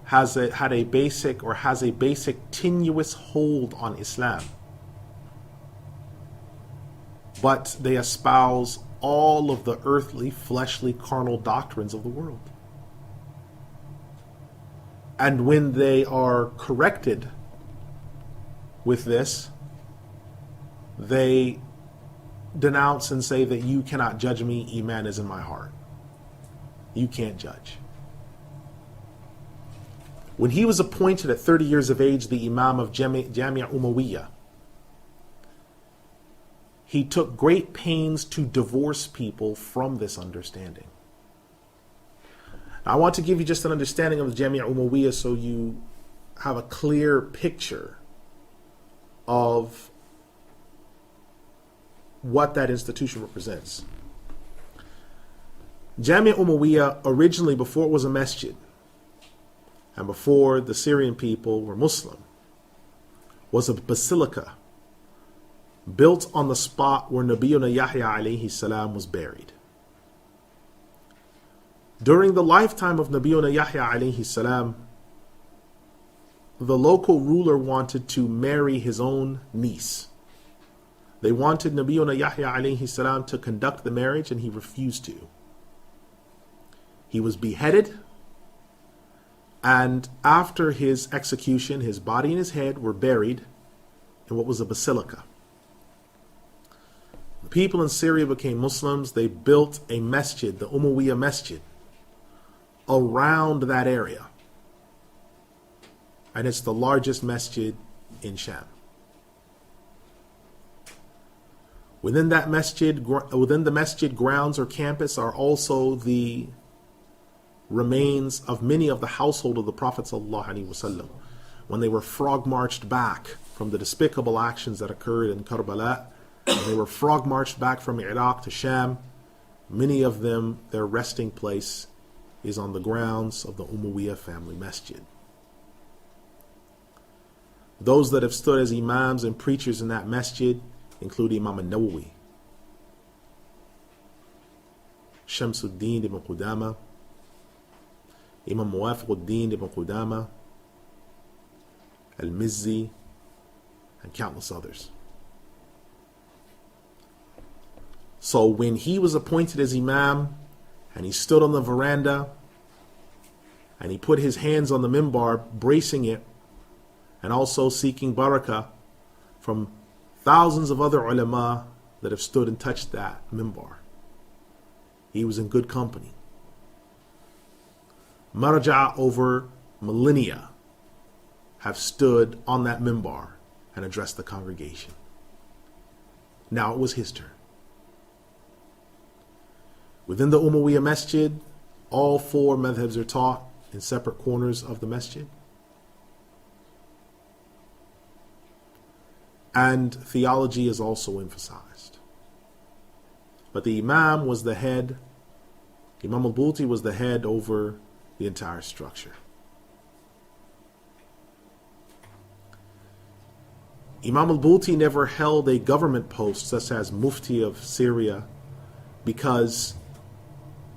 has a basic tenuous hold on Islam, but they espouse all of the earthly, fleshly, carnal doctrines of the world. And when they are corrected with this, they denounce and say that you cannot judge me, Iman is in my heart. You can't judge. When he was appointed at 30 years of age the Imam of Jamia Umayyah, he took great pains to divorce people from this understanding. Now, I want to give you just an understanding of the Jamia Umayyah so you have a clear picture of what that institution represents. Jamia Umayyah, originally, before it was a masjid, and before the Syrian people were Muslim, was a basilica built on the spot where Nabiyuna Yahya alayhi salam was buried. During the lifetime of Nabiyuna Yahya alayhi salam, the local ruler wanted to marry his own niece. They wanted Nabiyuna Yahya alayhi salam to conduct the marriage, and he refused to. He was beheaded, and after his execution, his body and his head were buried in what was a basilica. The people in Syria became Muslims. They built a masjid, the Umayyah Masjid, around that area. And it's the largest masjid in Sham. Within the masjid grounds or campus are also the remains of many of the household of the Prophet ﷺ when they were frog marched back from the despicable actions that occurred in Karbala. When they were frog marched back from Iraq to Sham, many of them, their resting place is on the grounds of the Umayyah family masjid. Those that have stood as imams and preachers in that masjid include Imam al-Nawawi, Shamsuddin ibn Qudama, Imam Muwafiquddin ibn Qudama, Al-Mizzi, and countless others. So when he was appointed as Imam, and he stood on the veranda, and he put his hands on the mimbar, bracing it, and also seeking barakah from thousands of other ulama that have stood and touched that mimbar, he was in good company. Marja over millennia have stood on that mimbar and addressed the congregation. Now it was his turn. Within the Umayyad masjid, all four madhabs are taught in separate corners of the masjid. And theology is also emphasized. But the Imam was the head, Imam al-Bouti was the head over the entire structure. Imam al-Bouti never held a government post such as Mufti of Syria, because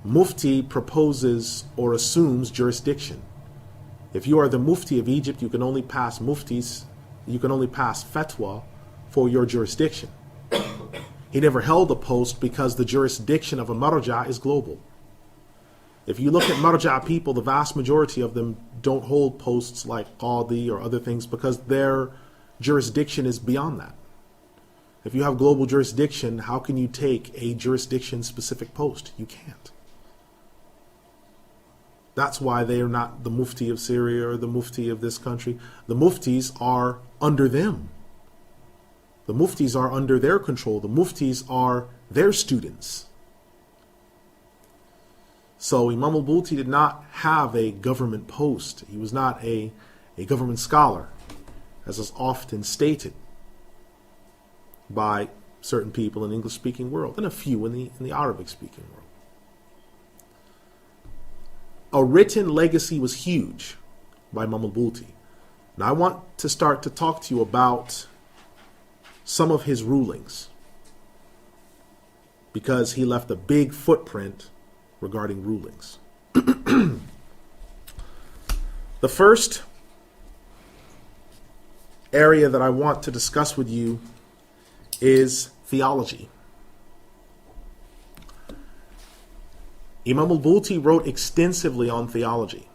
Mufti proposes or assumes jurisdiction. If you are the Mufti of Egypt, you can only pass muftis, you can only pass fatwa for your jurisdiction. He never held a post because the jurisdiction of a marja is global. If you look at marja people, the vast majority of them don't hold posts like qadi or other things because their jurisdiction is beyond that. If you have global jurisdiction, how can you take a jurisdiction-specific post? You can't. That's why they are not the Mufti of Syria or the Mufti of this country. The Muftis are under them. The Muftis are under their control. The Muftis are their students. So Imam al-Bouti did not have a government post. He was not a government scholar, as is often stated by certain people in the English-speaking world, and a few in the Arabic-speaking world. A written legacy was huge by Imam al-Bouti. Now I want to start to talk to you about some of his rulings, because he left a big footprint regarding rulings. The first area that I want to discuss with you is theology. Imam al-Bouti wrote extensively on theology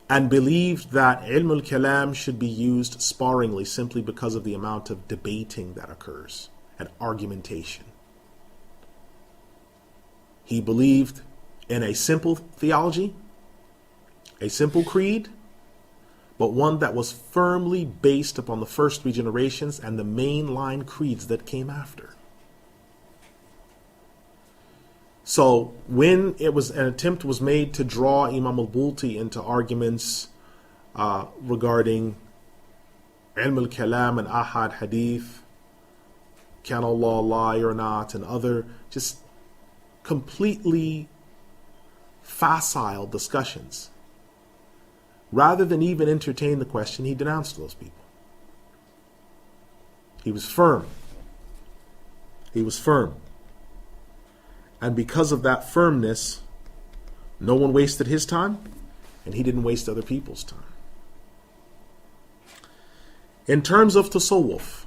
and believed that ilm al-kalam should be used sparingly simply because of the amount of debating that occurs and argumentation. He believed in a simple theology, a simple creed, but one that was firmly based upon the first three generations and the mainline creeds that came after. So when an attempt was made to draw Imam al-Bouti into arguments regarding ilm al-kalam and ahad hadith, can Allah lie or not, and other just completely facile discussions, rather than even entertain the question, he denounced those people. He was firm. He was firm. And because of that firmness, no one wasted his time, and he didn't waste other people's time. In terms of tasawwuf,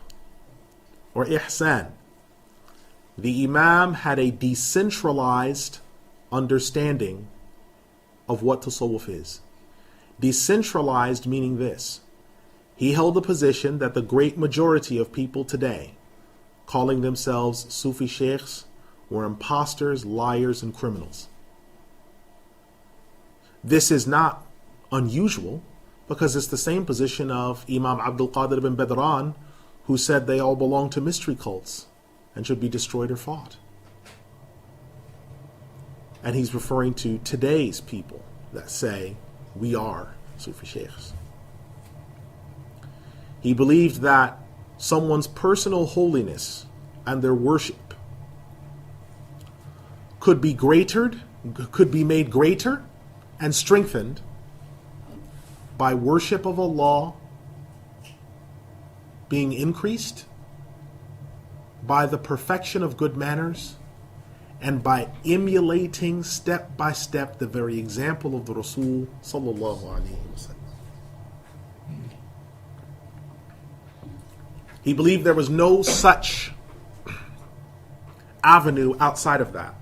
or ihsan, the Imam had a decentralized understanding of what tasawwuf is. Decentralized meaning this: he held the position that the great majority of people today, calling themselves Sufi sheikhs, were imposters, liars, and criminals. This is not unusual, because it's the same position of Imam Abdul Qadir ibn Badran, who said they all belong to mystery cults and should be destroyed or fought. And he's referring to today's people that say, we are Sufi sheikhs. He believed that someone's personal holiness and their worship could be made greater and strengthened by worship of Allah being increased, by the perfection of good manners, and by emulating step by step the very example of the Rasul sallallahu alaihi wasallam. He believed there was no such avenue outside of that.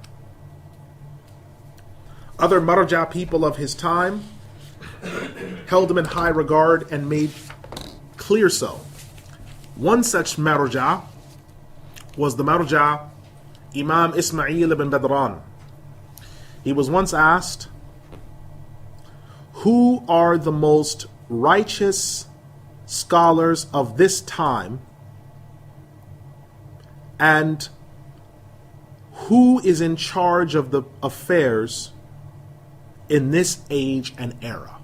Other marja people of his time held him in high regard and made clear so. One such marja was the marja Imam Ismail ibn Badran. He was once asked, who are the most righteous scholars of this time, and who is in charge of the affairs in this age and era?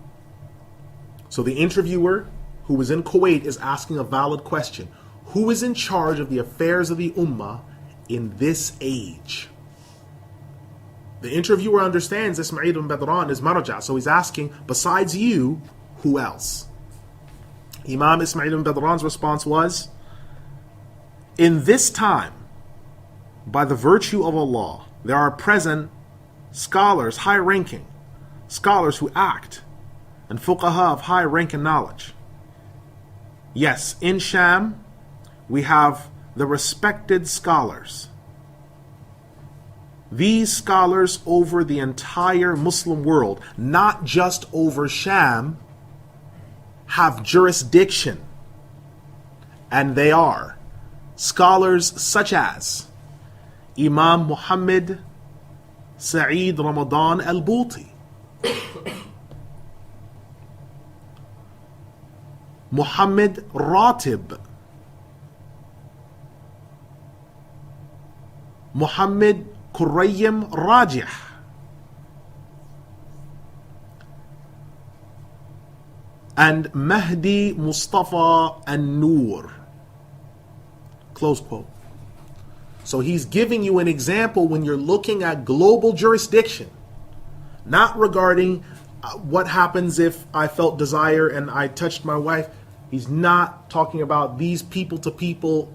So the interviewer, who was in Kuwait, is asking a valid question. Who is in charge of the affairs of the ummah in this age? The interviewer understands Ismail ibn Badran is marja, so he's asking, besides you, who else? Imam Ismail ibn Badran's response was, in this time, by the virtue of Allah, there are present scholars, high-ranking, scholars who act, and fuqaha of high rank and knowledge. Yes, in Sham, we have the respected scholars. These scholars over the entire Muslim world, not just over Sham, have jurisdiction. And they are scholars such as Imam Muhammad Shaykh Ramadan AlBouti, Muhammad Ratib, Muhammad Qurayyim Rajih, and Mahdi Mustafa An-Nur. Close quote. So he's giving you an example when you're looking at global jurisdiction, not regarding what happens if I felt desire and I touched my wife. He's not talking about these people-to-people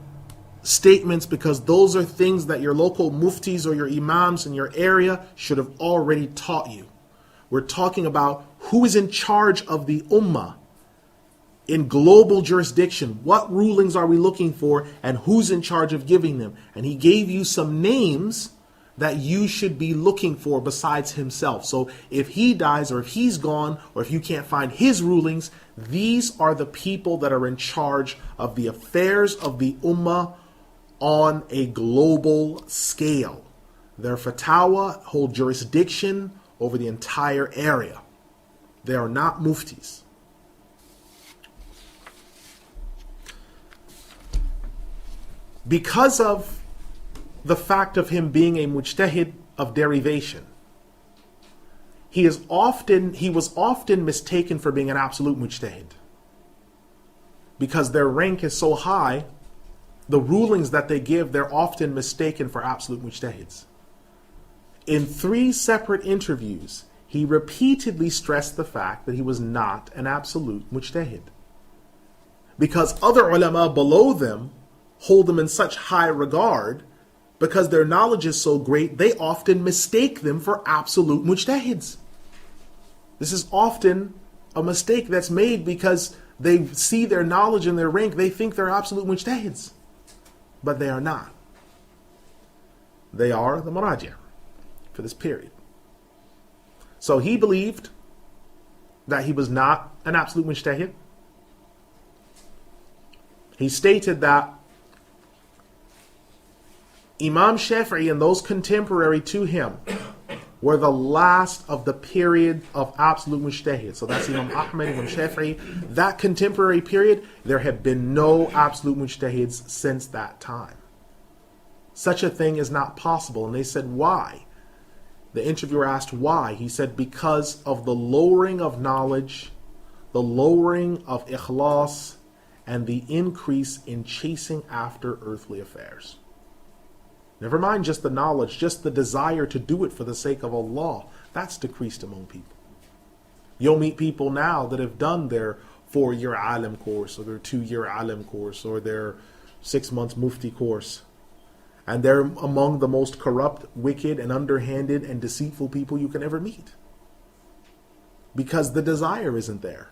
statements, because those are things that your local muftis or your imams in your area should have already taught you. We're talking about who is in charge of the ummah in global jurisdiction. What rulings are we looking for, and who's in charge of giving them? And he gave you some names that you should be looking for besides himself. So if he dies, or if he's gone, or if you can't find his rulings, these are the people that are in charge of the affairs of the ummah on a global scale. Their fatwa hold jurisdiction over the entire area. They are not muftis. Because of the fact of him being a mujtahid of derivation, he was often mistaken for being an absolute mujtahid. Because their rank is so high, the rulings that they give, they're often mistaken for absolute mujtahids. In 3 separate interviews, he repeatedly stressed the fact that he was not an absolute mujtahid. Because other ulama below them hold them in such high regard, because their knowledge is so great, they often mistake them for absolute mujtahids. This is often a mistake that's made because they see their knowledge and their rank, they think they're absolute mujtahids. But they are not. They are the maraji' for this period. So he believed that he was not an absolute mujtahid. He stated that Imam Shafi'i and those contemporary to him were the last of the period of absolute mujtahid. So that's Imam Ahmad, Imam Shafi'i. That contemporary period, there have been no absolute mujtahids since that time. Such a thing is not possible. And they said, why? The interviewer asked why. He said, because of the lowering of knowledge, the lowering of ikhlas, and the increase in chasing after earthly affairs. Never mind just the knowledge, just the desire to do it for the sake of Allah. That's decreased among people. You'll meet people now that have done their 4-year alim course, or their 2-year alim course, or their 6 months mufti course. And they're among the most corrupt, wicked, and underhanded and deceitful people you can ever meet. Because the desire isn't there.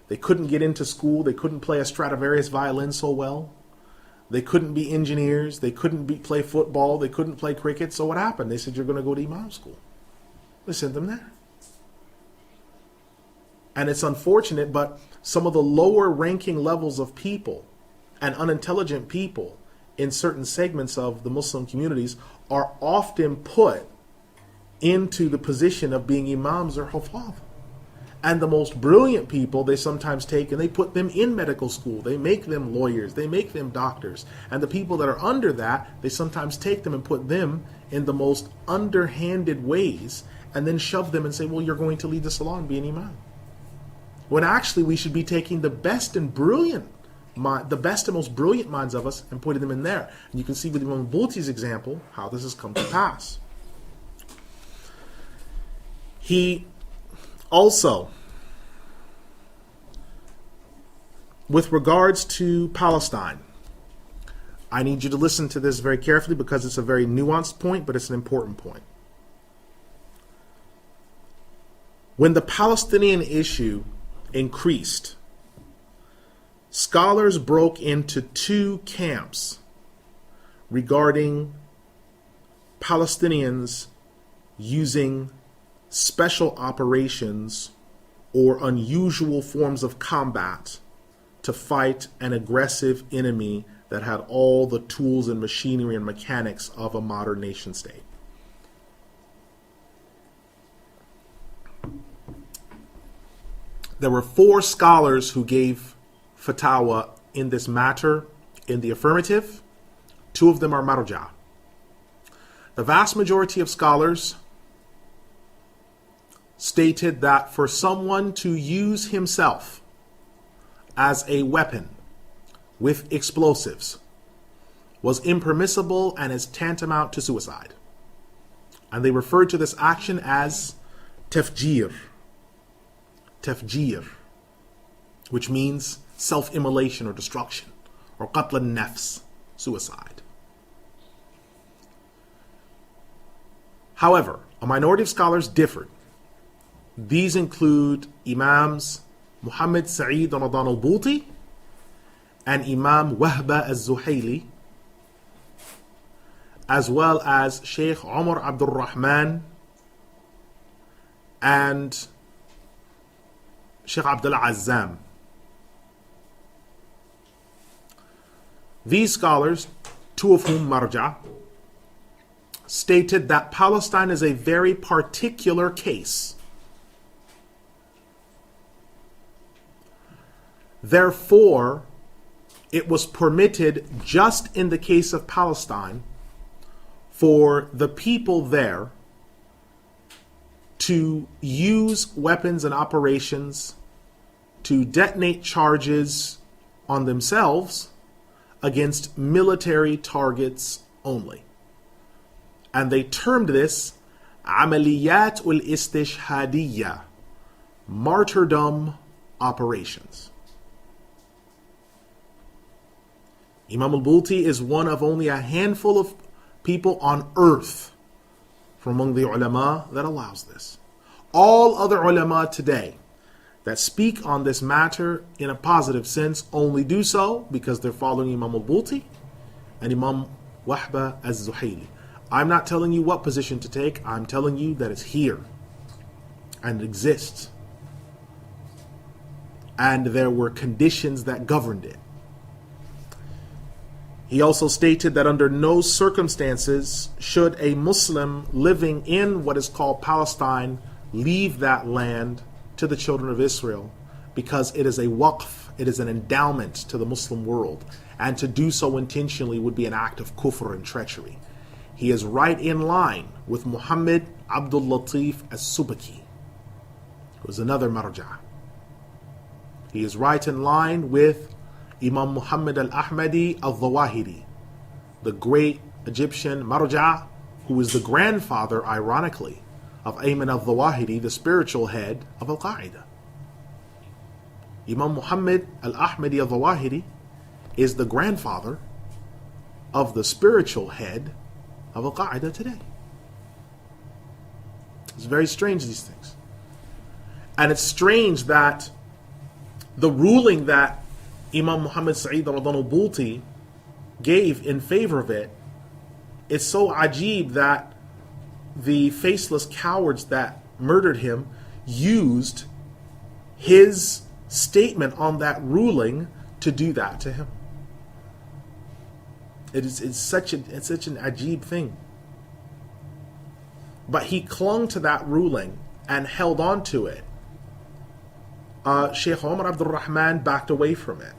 They couldn't get into school. They couldn't play a Stradivarius violin so well. They couldn't be engineers. They couldn't play football. They couldn't play cricket. So what happened? They said, you're going to go to Imam school. They sent them there. And it's unfortunate, but some of the lower ranking levels of people and unintelligent people in certain segments of the Muslim communities are often put into the position of being imams or hufaz. And the most brilliant people they sometimes take and they put them in medical school. They make them lawyers. They make them doctors. And the people that are under that, they sometimes take them and put them in the most underhanded ways and then shove them and say, well, you're going to lead the salah and be an imam. When actually we should be taking the best and most brilliant minds of us and putting them in there. And you can see with Imam Al-Bouti's example how this has come to pass. He also, with regards to Palestine, I need you to listen to this very carefully because it's a very nuanced point, but it's an important point. When the Palestinian issue increased, scholars broke into two camps regarding Palestinians using special operations or unusual forms of combat to fight an aggressive enemy that had all the tools and machinery and mechanics of a modern nation state. There were 4 scholars who gave fatwa in this matter in the affirmative. 2 of them are marja. The vast majority of scholars stated that for someone to use himself as a weapon with explosives was impermissible and is tantamount to suicide. And they referred to this action as tafjir, which means self-immolation or destruction, or qatl al-nafs, suicide. However, a minority of scholars differed. These include Imams Muhammad Ramadan AlBouti and Imam Wahba al-Zuhayli, as well as Shaykh Umar Abdul Rahman and Shaykh Abdullah Azzam. These scholars, 2 of whom marja, stated that Palestine is a very particular case. Therefore, it was permitted just in the case of Palestine for the people there to use weapons and operations to detonate charges on themselves against military targets only. And they termed this Amaliyat al-Istishhadiyya, martyrdom operations. Imam Al-Bouti is one of only a handful of people on earth from among the ulama that allows this. All other ulama today that speak on this matter in a positive sense only do so because they're following Imam Al-Bouti and Imam Wahba al-Zuhayli. I'm not telling you what position to take. I'm telling you that it's here and it exists. And there were conditions that governed it. He also stated that under no circumstances should a Muslim living in what is called Palestine leave that land to the children of Israel because it is a waqf, it is an endowment to the Muslim world, and to do so intentionally would be an act of kufr and treachery. He is right in line with Muhammad Abdul Latif as-Subaki, who is another marja. He is right in line with Imam Muhammad al-Ahmadi al-Zawahiri, the great Egyptian marja, who is the grandfather, ironically, of Ayman al-Zawahiri, the spiritual head of Al-Qaeda. Imam Muhammad al-Ahmadi al-Zawahiri is the grandfather of the spiritual head of Al-Qaeda today. It's very strange, these things. And it's strange that the ruling that Imam Muhammad Ramadan AlBouti gave in favor of it, it's so ajib that the faceless cowards that murdered him used his statement on that ruling to do that to him. It's such an ajib thing. But he clung to that ruling and held on to it. Shaykh Umar Abdul Rahman backed away from it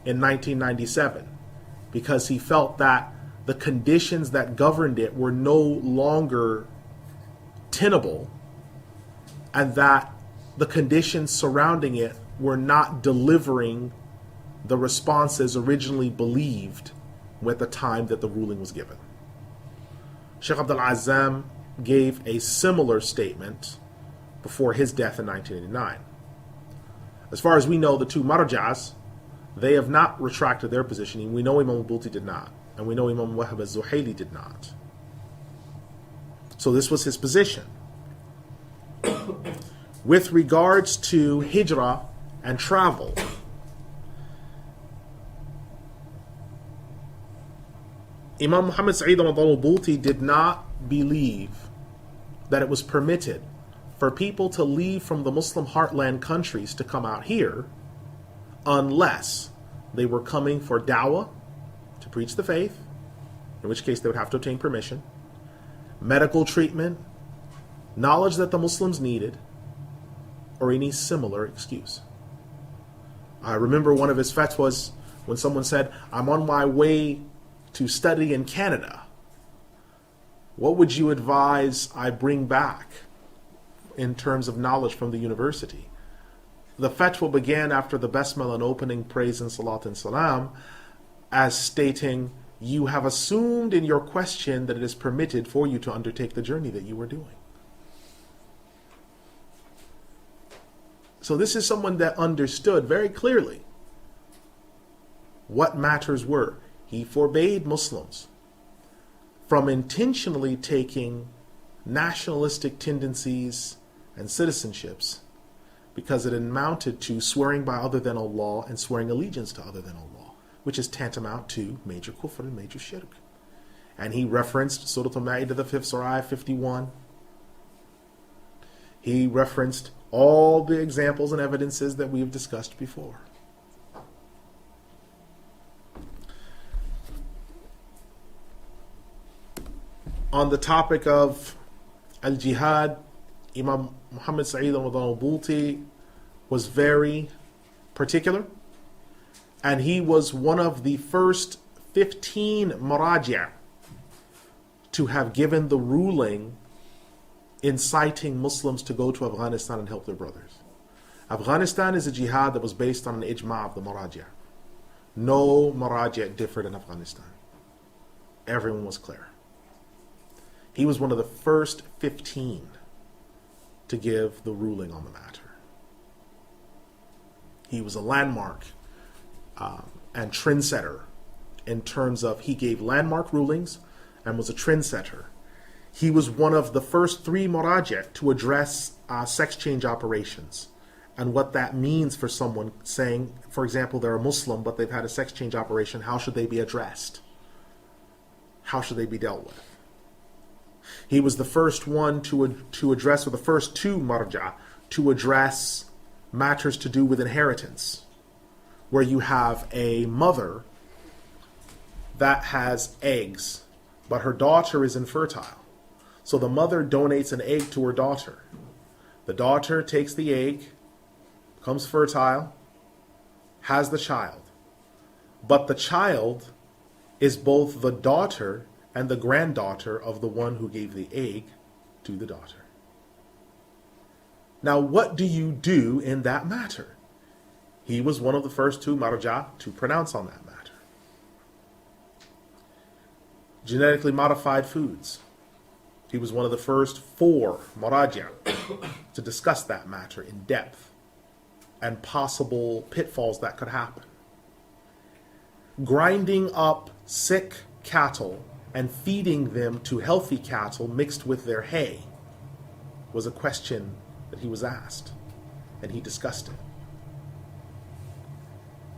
in 1997 because he felt that the conditions that governed it were no longer tenable, and that the conditions surrounding it were not delivering the responses originally believed at the time that the ruling was given. Shaykh Abdul Azam gave a similar statement before his death in 1989. As far as we know, the two marjas, they have not retracted their position. We know Imam al-Bouti did not, and we know Imam Wahab al-Zuhayli did not. So this was his position. With regards to hijrah and travel, Imam Muhammad Sh Ramadan al-Bouti did not believe that it was permitted for people to leave from the Muslim heartland countries to come out here unless they were coming for da'wah, to preach the faith, in which case they would have to obtain permission, medical treatment, knowledge that the Muslims needed, or any similar excuse. I remember one of his fatwas when someone said, I'm on my way to study in Canada. What would you advise I bring back in terms of knowledge from the university? The fatwa began after the Basmala and opening praise and salat and salam as stating, you have assumed in your question that it is permitted for you to undertake the journey that you were doing. So this is someone that understood very clearly what matters were. He forbade Muslims from intentionally taking nationalistic tendencies and citizenships because it amounted to swearing by other than Allah and swearing allegiance to other than Allah, which is tantamount to major kufr and major shirk. And he referenced Surah Al-Ma'idah, the 5th Surah, 51. He referenced all the examples and evidences that we have discussed before. On the topic of al-jihad, Imam Muhammad Shaykh Ramadan AlBouti was very particular, and he was one of the first 15 maraji' to have given the ruling inciting Muslims to go to Afghanistan and help their brothers. Afghanistan is a jihad that was based on an ijma' of the maraji'. No maraji' differed in Afghanistan. Everyone was clear. He was one of the first 15 to give the ruling on the matter. He was a landmark and trendsetter in terms of he gave landmark rulings and was a trendsetter. He was one of the first 3 maraji' to address sex change operations and what that means for someone saying, for example, they're a Muslim but they've had a sex change operation. How should they be addressed? How should they be dealt with? He was the first one to address, or the first 2 marja' to address matters to do with inheritance, where you have a mother that has eggs, but her daughter is infertile. So the mother donates an egg to her daughter. The daughter takes the egg, becomes fertile, has the child. But the child is both the daughter and the granddaughter of the one who gave the egg to the daughter. Now, what do you do in that matter? He was one of the first 2 marja' to pronounce on that matter. Genetically modified foods. He was one of the first 4 maraji' to discuss that matter in depth and possible pitfalls that could happen. Grinding up sick cattle and feeding them to healthy cattle mixed with their hay was a question that he was asked, and he discussed it.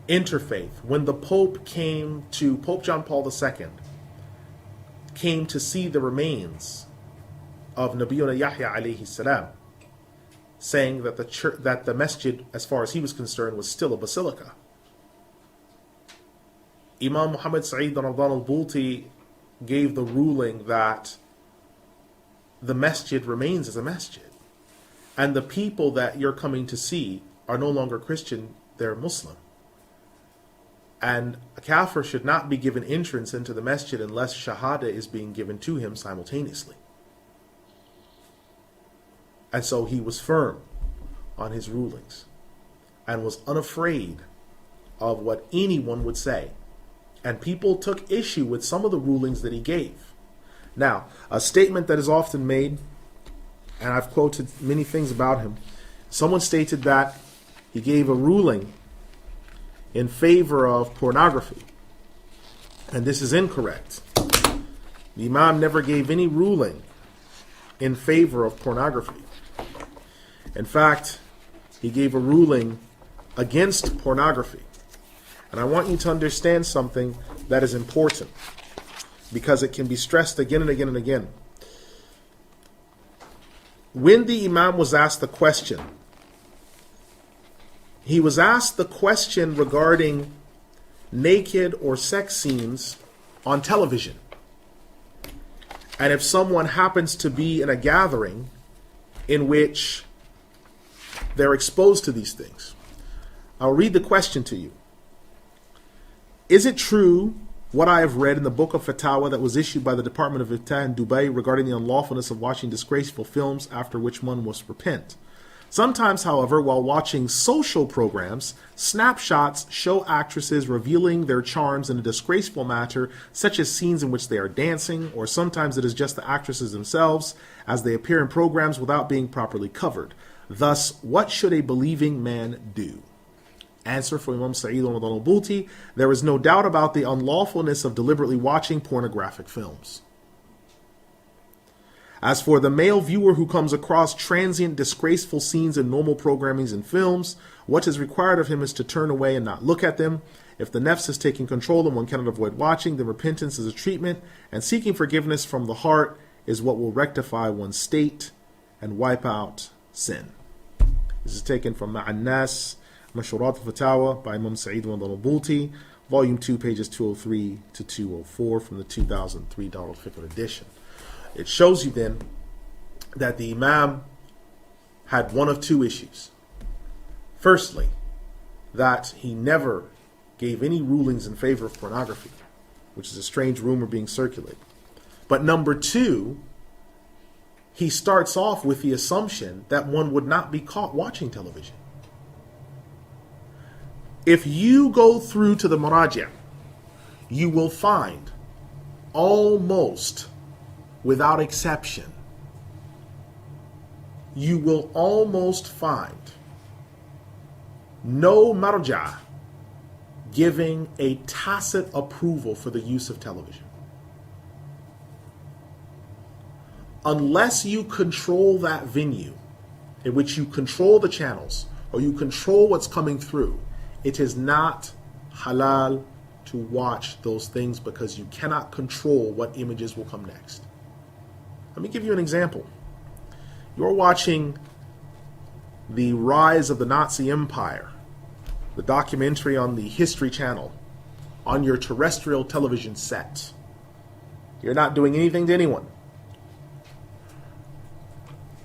interfaith, when the Pope John Paul II came to see the remains of Nabiyuna Yahya alayhi salam, saying that the masjid, as far as he was concerned, was still a basilica. Imam Muhammad Sh Ramadan AlBouti gave the ruling that the masjid remains as a masjid. And the people that you're coming to see are no longer Christian, they're Muslim. And a kafir should not be given entrance into the masjid unless shahada is being given to him simultaneously. And so he was firm on his rulings and was unafraid of what anyone would say. And people took issue with some of the rulings that he gave. Now, a statement that is often made, and I've quoted many things about him, someone stated that he gave a ruling in favor of pornography. And this is incorrect. The Imam never gave any ruling in favor of pornography. In fact, he gave a ruling against pornography. And I want you to understand something that is important, because it can be stressed again and again and again. When the Imam was asked the question, he was asked the question regarding naked or sex scenes on television. And if someone happens to be in a gathering in which they're exposed to these things, I'll read the question to you. Is it true what I have read in the book of Fatawa that was issued by the Department of Iftah in Dubai regarding the unlawfulness of watching disgraceful films after which one must repent? Sometimes, however, while watching social programs, snapshots show actresses revealing their charms in a disgraceful manner, such as scenes in which they are dancing, or sometimes it is just the actresses themselves as they appear in programs without being properly covered. Thus, what should a believing man do? Answer for Imam Sh Ramadan AlBouti: there is no doubt about the unlawfulness of deliberately watching pornographic films. As for the male viewer who comes across transient, disgraceful scenes in normal programmings and films, what is required of him is to turn away and not look at them. If the nafs is taking control and one cannot avoid watching, then repentance is a treatment, and seeking forgiveness from the heart is what will rectify one's state and wipe out sin. This is taken from Ma'an-Nas, Mashurat al-Fatawa by Imam Sh Ramadan AlBouti, Volume 2, pages 203 to 204 from the 2003 Darul Fiqh edition. It shows you then that the Imam had one of two issues. Firstly, that he never gave any rulings in favor of pornography, which is a strange rumor being circulated. But number two, he starts off with the assumption that one would not be caught watching television. If you go through to the Maraja', you will find almost without exception, you will almost find no marja' giving a tacit approval for the use of television. Unless you control that venue, in which you control the channels, or you control what's coming through, it is not halal to watch those things, because you cannot control what images will come next. Let me give you an example. You're watching the rise of the Nazi Empire, the documentary on the History Channel, on your terrestrial television set. You're not doing anything to anyone.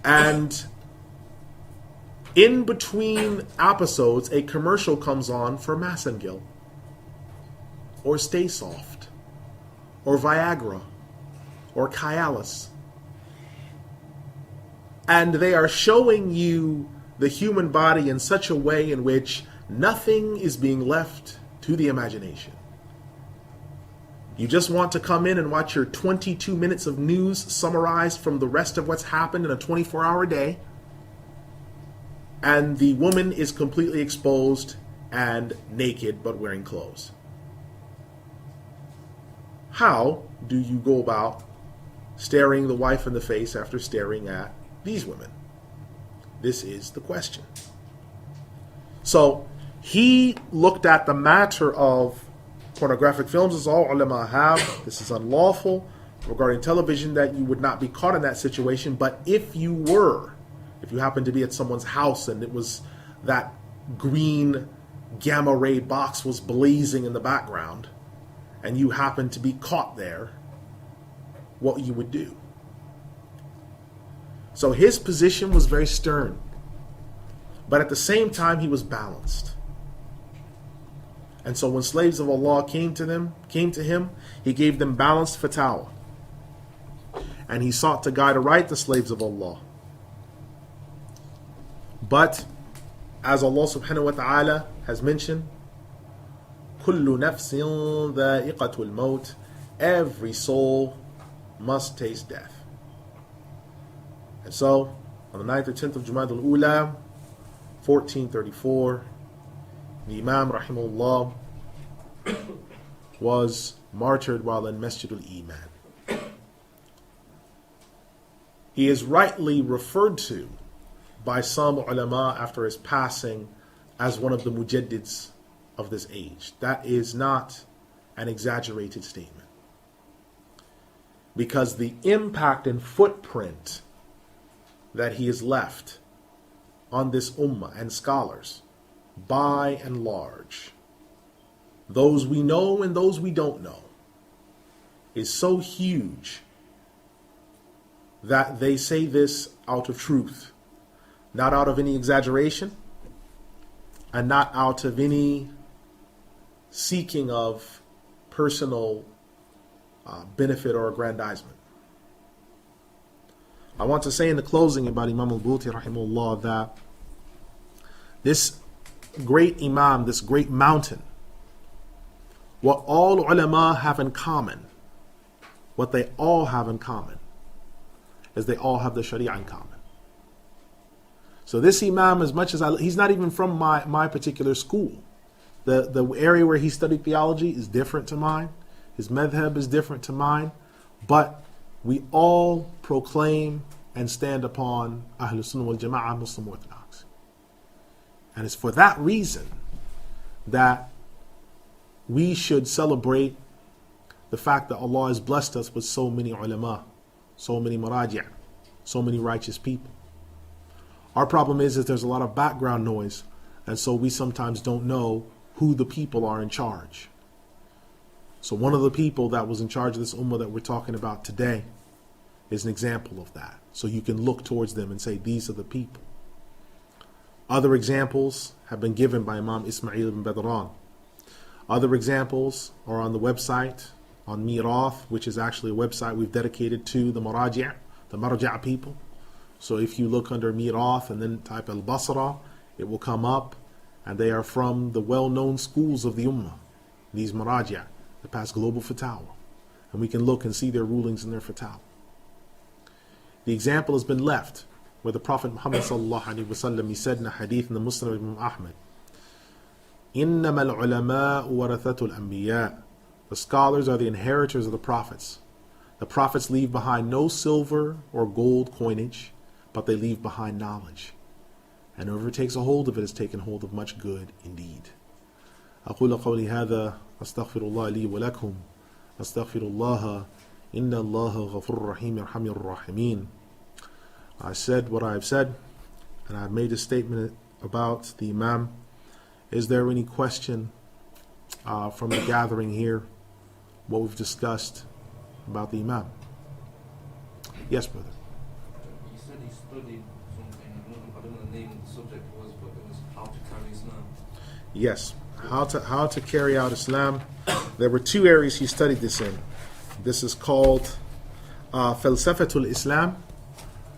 And in between episodes, a commercial comes on for Massengill, or Stay Soft, or Viagra, or Cialis. And they are showing you the human body in such a way in which nothing is being left to the imagination. You just want to come in and watch your 22 minutes of news summarized from the rest of what's happened in a 24-hour day. And the woman is completely exposed and naked but wearing clothes. How do you go about staring the wife in the face after staring at these women? This is the question. So He looked at the matter of pornographic films, as all ulama have. This is unlawful. Regarding television, that you would not be caught in that situation. But if you happened to be at someone's house and it was that green gamma ray box was blazing in the background, and you happened to be caught there, what you would do. So his position was very stern, but at the same time he was balanced. And so when slaves of Allah came to him, he gave them balanced fatwa, and he sought to guide aright the slaves of Allah. But as Allah subhanahu wa ta'ala has mentioned, كُلُّ نَفْسٍ ذَائِقَةُ الْمَوْتِ, every soul must taste death. And so, on the 9th or 10th of Jabhat al Nusra, 1434, the Imam rahimahullah was martyred while in Masjid al He is rightly referred to by some ulama after his passing as one of the mujaddids of this age. That is not an exaggerated statement, because the impact and footprint that he has left on this ummah and scholars, by and large, those we know and those we don't know, is so huge that they say this out of truth, not out of any exaggeration, and not out of any seeking of personal benefit or aggrandizement. I want to say in the closing about Imam al-Bouti rahimahullah that this great Imam, this great mountain, what all ulama have in common, what they all have in common, is they all have the Sharia in common. So this Imam, as much as he's not even from my particular school. The area where he studied theology is different to mine. His madhab is different to mine. But we all proclaim and stand upon Ahlul Sunnah wal Jama'ah, Muslim Orthodox. And it's for that reason that we should celebrate the fact that Allah has blessed us with so many ulama, so many maraji', so many righteous people. Our problem is that there's a lot of background noise, and so we sometimes don't know who the people are in charge. So one of the people that was in charge of this ummah that we're talking about today is an example of that. So you can look towards them and say, these are the people. Other examples have been given by Imam Ismail ibn Badran. Other examples are on the website, on Mirath, which is actually a website we've dedicated to the Maraji', the Marja' people. So if you look under Mirath and then type Al-Basra, it will come up, and they are from the well-known schools of the Ummah, these Maraji', the past global fatwa. And we can look and see their rulings in their fatwa. The example has been left where the Prophet Muhammad sallallahu alaihi wasallam, he said in a hadith in the Musnad of Imam Ahmad, إِنَّمَا الْعُلَمَاءُ وَرَثَةُ الْأَنْبِيَاءِ, the scholars are the inheritors of the prophets. The prophets leave behind no silver or gold coinage, but they leave behind knowledge. And whoever takes a hold of it has taken hold of much good indeed. أقول قولي هذا أستغفر الله لي ولكم أستغفر الله إن الله غفور رحيم يرحم الراحمين. I said what I have said, and I have made a statement about the Imam. Is there any question from the gathering here, what we've discussed about the Imam? Yes, brother. You said he studied something, I don't know the name of the subject was, but it was how to carry Islam. Yes, how to carry out Islam. There were two areas he studied this in. This is called Falsafatul Islam,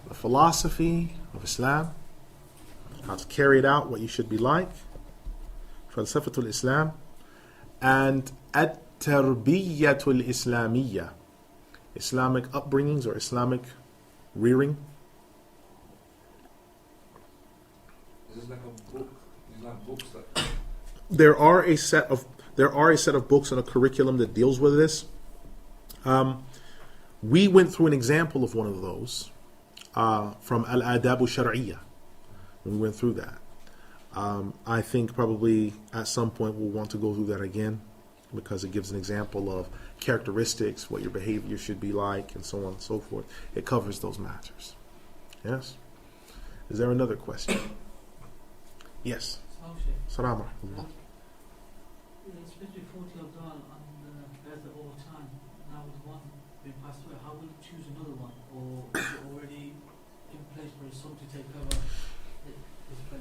the philosophy of Islam, how to carry it out, what you should be like, Falsafatul Islam, and At-Tarbiyatul Islamiyya, Islamic upbringings or Islamic rearing. Is this like a book? These like books that... There are a set of books and a curriculum that deals with this. We went through an example of one of those from Al-Adab al-Shar'iyya. We went through that. I think probably at some point we'll want to go through that again, because it gives an example of characteristics, what your behavior should be like, and so on and so forth. It covers those matters. Yes? Is there another question? Yes. Salam alaikum. It's supposed to be 40 Abdal on the earth at all time. Now with one being passed away, how will you choose another one? Or is it already in place for his son to take over his place?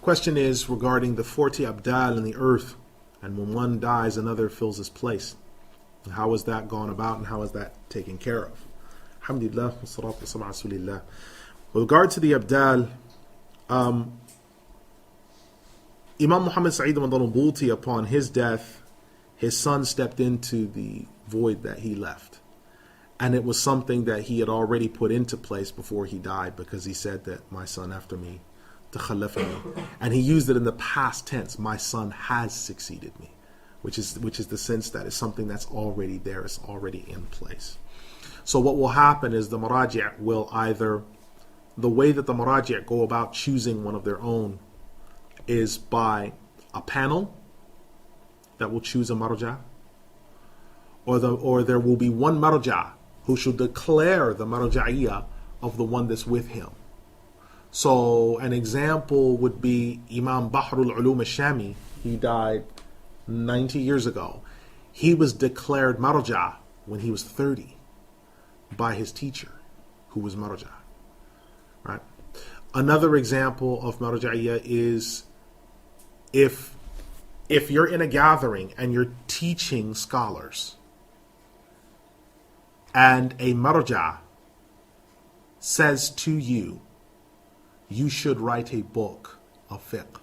Question is regarding the 40 Abdal in the earth, and when one dies, another fills his place. And how is that gone about, and how is that taken care of? Alhamdulillah, wa salatu wa salam ala rasulillah. With regard to the Abdal, Imam Muhammad Sh Ramadan al Bouti, upon his death, his son stepped into the void that he left. And it was something that he had already put into place before he died, because he said that my son after me, takhallafani. And he used it in the past tense, my son has succeeded me, which is the sense that it's something that's already there, it's already in place. So what will happen is the maraji' will either, the way that the maraji' go about choosing one of their own is by a panel that will choose a marja, or there will be one marja who should declare the marja'iyah of the one that's with him. So an example would be Imam Bahrul Ulum al-Shami. He died 90 years ago. He was declared marja when he was 30 by his teacher, who was marja. Right? Another example of marja'iyah is if you're in a gathering and you're teaching scholars, and a marja says to you, you should write a book of fiqh.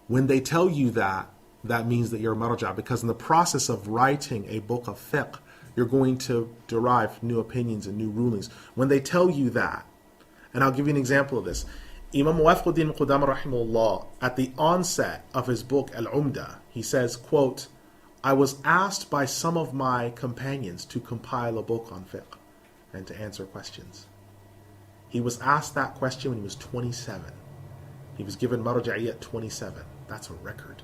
When they tell you that, that means that you're a marja, because in the process of writing a book of fiqh, you're going to derive new opinions and new rulings. When they tell you that, and I'll give you an example of this. Imam Muwaffaquddin Qudama rahimahullah, at the onset of his book Al-Umda, he says, quote, I was asked by some of my companions to compile a book on fiqh and to answer questions. He was asked that question when he was 27. He was given marja'iyah at 27. That's a record.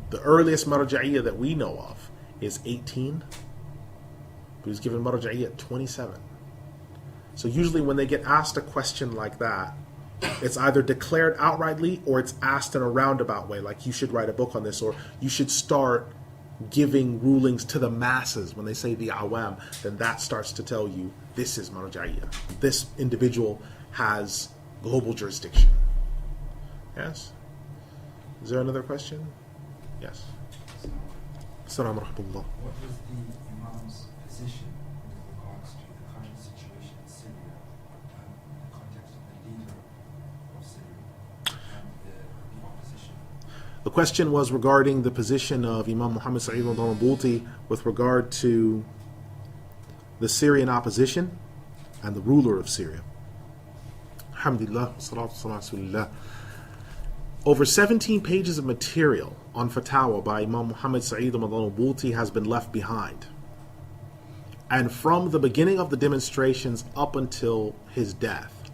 The earliest marja'iyah that we know of is 18. He was given marja'iyah at 27. So usually when they get asked a question like that, it's either declared outrightly or it's asked in a roundabout way, like you should write a book on this, or you should start giving rulings to the masses. When they say the awam, then that starts to tell you this is marja'iyah. This individual has global jurisdiction. Yes? Is there another question? Yes. Assalamu alaikum. What was the Imam's position with regards to the current situation in Syria, in the context of the leader of Syria and the opposition? The question was regarding the position of Imam Muhammad Sh Ramadan AlBouti with regard to the Syrian opposition and the ruler of Syria. Alhamdulillah, salatu salam rasulillah. Over 17 pages of material on fatwa by Imam Muhammad Sh Ramadan AlBouti has been left behind. And from the beginning of the demonstrations up until his death,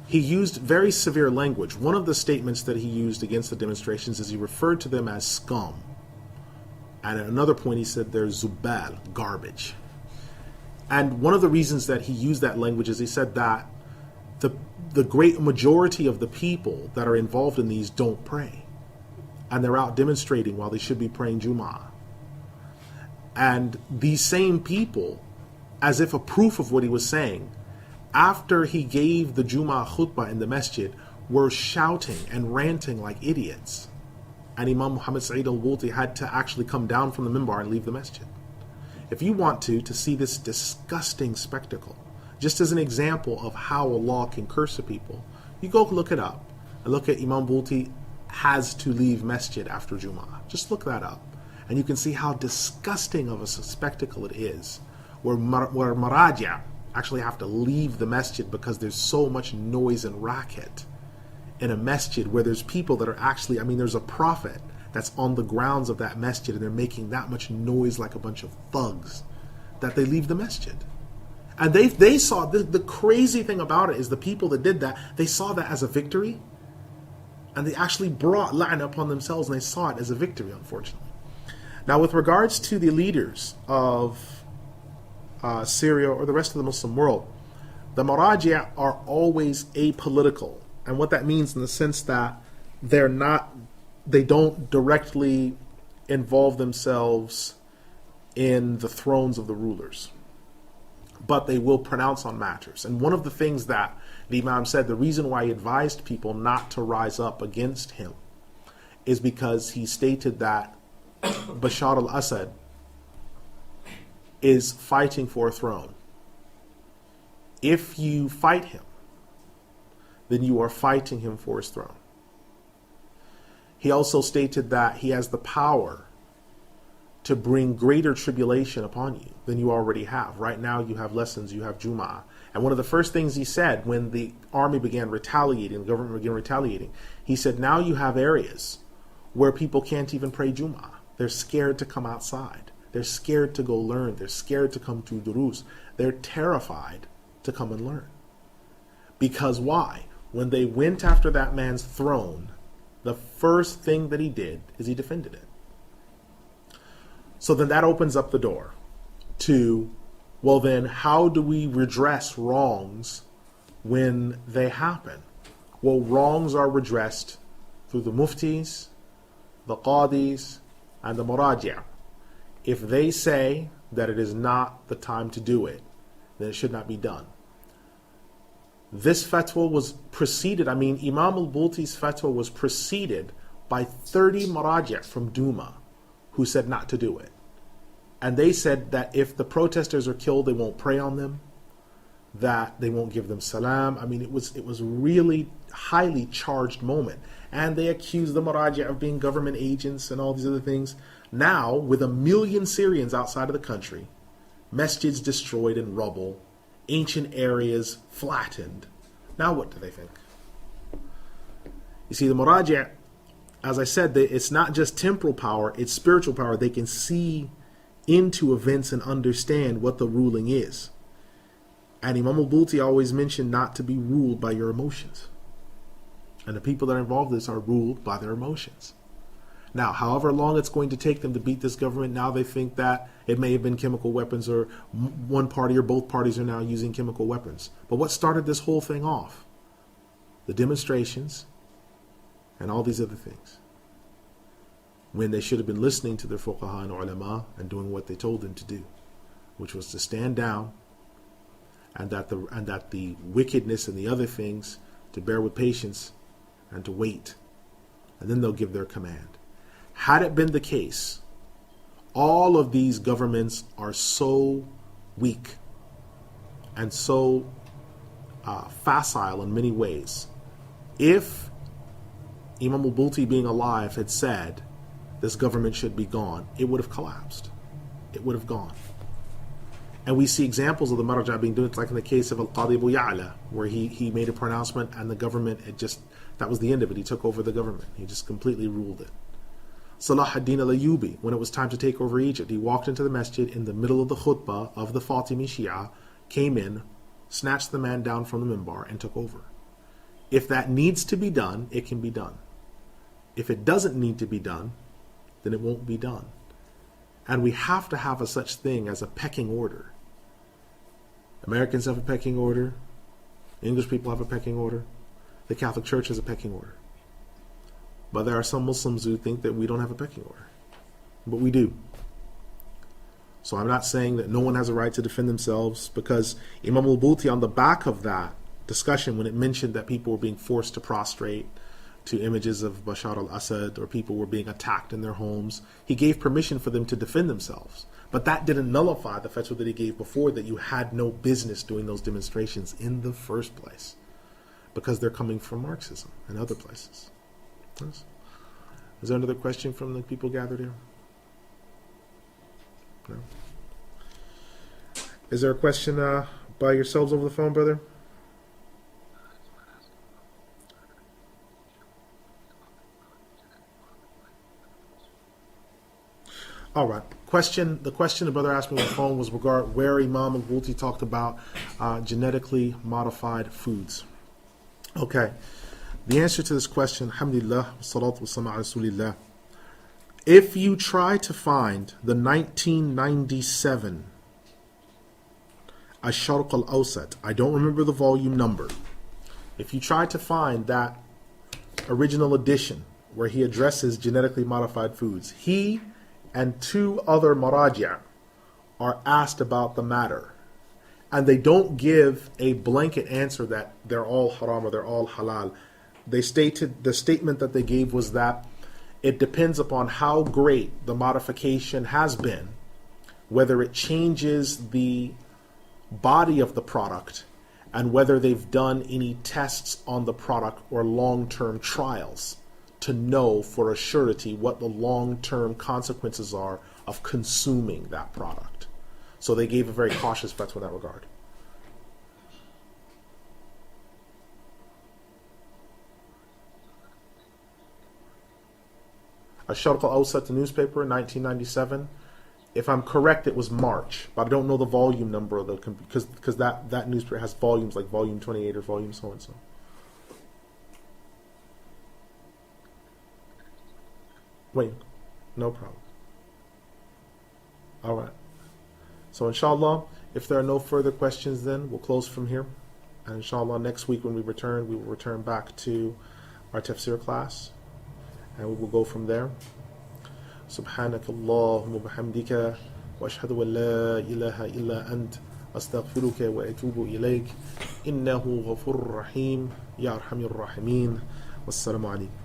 he used very severe language. One of the statements that he used against the demonstrations is he referred to them as scum. And at another point he said they're zubal, garbage. And one of the reasons that he used that language is he said that the great majority of the people that are involved in these don't pray. And they're out demonstrating while they should be praying Jum'ah. And these same people, as if a proof of what he was saying, after he gave the Jum'ah khutbah in the masjid, were shouting and ranting like idiots. And Imam Muhammad Sh AlBouti had to actually come down from the minbar and leave the masjid. If you want to see this disgusting spectacle, just as an example of how Allah can curse a people, you go look it up and look at Imam Bouti has to leave masjid after Jum'ah. Just look that up and you can see how disgusting of a spectacle it is, where maraja actually have to leave the masjid because there's so much noise and racket in a masjid where there's people that are actually, there's a prophet that's on the grounds of that masjid and they're making that much noise like a bunch of thugs, that they leave the masjid. And they saw, the crazy thing about it is the people that did that, they saw that as a victory. And they actually brought la'na upon themselves, and they saw it as a victory, unfortunately. Now, with regards to the leaders of Syria or the rest of the Muslim world, the Maraji' are always apolitical. And what that means in the sense that they don't directly involve themselves in the thrones of the rulers, but they will pronounce on matters. And one of the things that the Imam said, the reason why he advised people not to rise up against him is because he stated that Bashar al-Assad is fighting for a throne. If you fight him, then you are fighting him for his throne. He also stated that he has the power to bring greater tribulation upon you than you already have. Right now you have lessons, you have Jum'ah. And one of the first things he said when the army began retaliating, the government began retaliating, he said, now you have areas where people can't even pray Jum'ah. They're scared to come outside. They're scared to go learn. They're scared to come to durus. They're terrified to come and learn. Because why? When they went after that man's throne, the first thing that he did is he defended it. So then that opens up the door to, well then, how do we redress wrongs when they happen? Well, wrongs are redressed through the muftis, the qadis, and the muraji'. If they say that it is not the time to do it, then it should not be done. This fatwa was preceded, Imam al-Bouti's fatwa was preceded by 30 muraji' from Duma who said not to do it. And they said that if the protesters are killed, they won't pray on them, that they won't give them salam. It was really highly charged moment. And they accused the muraji' of being government agents and all these other things. Now, with 1 million Syrians outside of the country, masjids destroyed in rubble, ancient areas flattened, now what do they think? You see, the muraji', as I said, it's not just temporal power, it's spiritual power. They can see into events and understand what the ruling is. And Imam al-Bouti always mentioned not to be ruled by your emotions. And the people that are involved in this are ruled by their emotions. Now, however long it's going to take them to beat this government, now they think that it may have been chemical weapons, or one party or both parties are now using chemical weapons. But what started this whole thing off? The demonstrations and all these other things. When they should have been listening to their fuqaha and ulama and doing what they told them to do, which was to stand down, and that the wickedness and the other things, to bear with patience and to wait, and then they'll give their command. Had it been the case, all of these governments are so weak and so facile in many ways. If Imam al-Bouti, being alive, had said this government should be gone, it would have collapsed. It would have gone. And we see examples of the Maraja' being done, like in the case of Al-Qadi Abu Ya'la, where he made a pronouncement and the government, that was the end of it. He took over the government. He just completely ruled it. Salah ad-Din al-Ayyubi, when it was time to take over Egypt, he walked into the masjid in the middle of the khutbah of the Fatimi Shia, came in, snatched the man down from the minbar, and took over. If that needs to be done, it can be done. If it doesn't need to be done, then it won't be done. And we have to have a such thing as a pecking order. Americans have a pecking order. English people have a pecking order. The Catholic Church has a pecking order. But there are some Muslims who think that we don't have a pecking order. But we do. So I'm not saying that no one has a right to defend themselves, because Imam al-Bouti, on the back of that discussion, when it mentioned that people were being forced to prostrate to images of Bashar al-Assad, or people were being attacked in their homes, he gave permission for them to defend themselves. But that didn't nullify the fatwa that he gave before, that you had no business doing those demonstrations in the first place, because they're coming from Marxism and other places. Yes. Is there another question from the people gathered here? No. Is there a question by yourselves over the phone, brother? All right, The question the brother asked me on the phone was regarding where Imam Al-Bouti talked about genetically modified foods. Okay. The answer to this question, alhamdulillah, wassalatu wassalamu ala rasulillah. If you try to find the 1997 Sh Al-Awsat, I don't remember the volume number. If you try to find that original edition where he addresses genetically modified foods, he and 2 other maraji' are asked about the matter. And they don't give a blanket answer that they're all haram or they're all halal. The statement that they gave was that it depends upon how great the modification has been, whether it changes the body of the product, and whether they've done any tests on the product or long-term trials to know for a surety what the long-term consequences are of consuming that product. So they gave a very cautious fatwa in that regard. Ash-Sharq Al-Awsat, the newspaper, 1997. If I'm correct, it was March, but I don't know the volume number of because that newspaper has volumes like volume 28 or volume so and so. Wait, no problem. All right. So inshallah, if there are no further questions, then we'll close from here. And inshallah, next week when we will return back to our tafsir class, and we will go from there. سبحانك اللهم وبحمدك وأشهد أن لا إله إلا أنت أستغفرك وأتوب إليك إنه غفور رحيم يا أرحم الراحمين والسلام عليكم.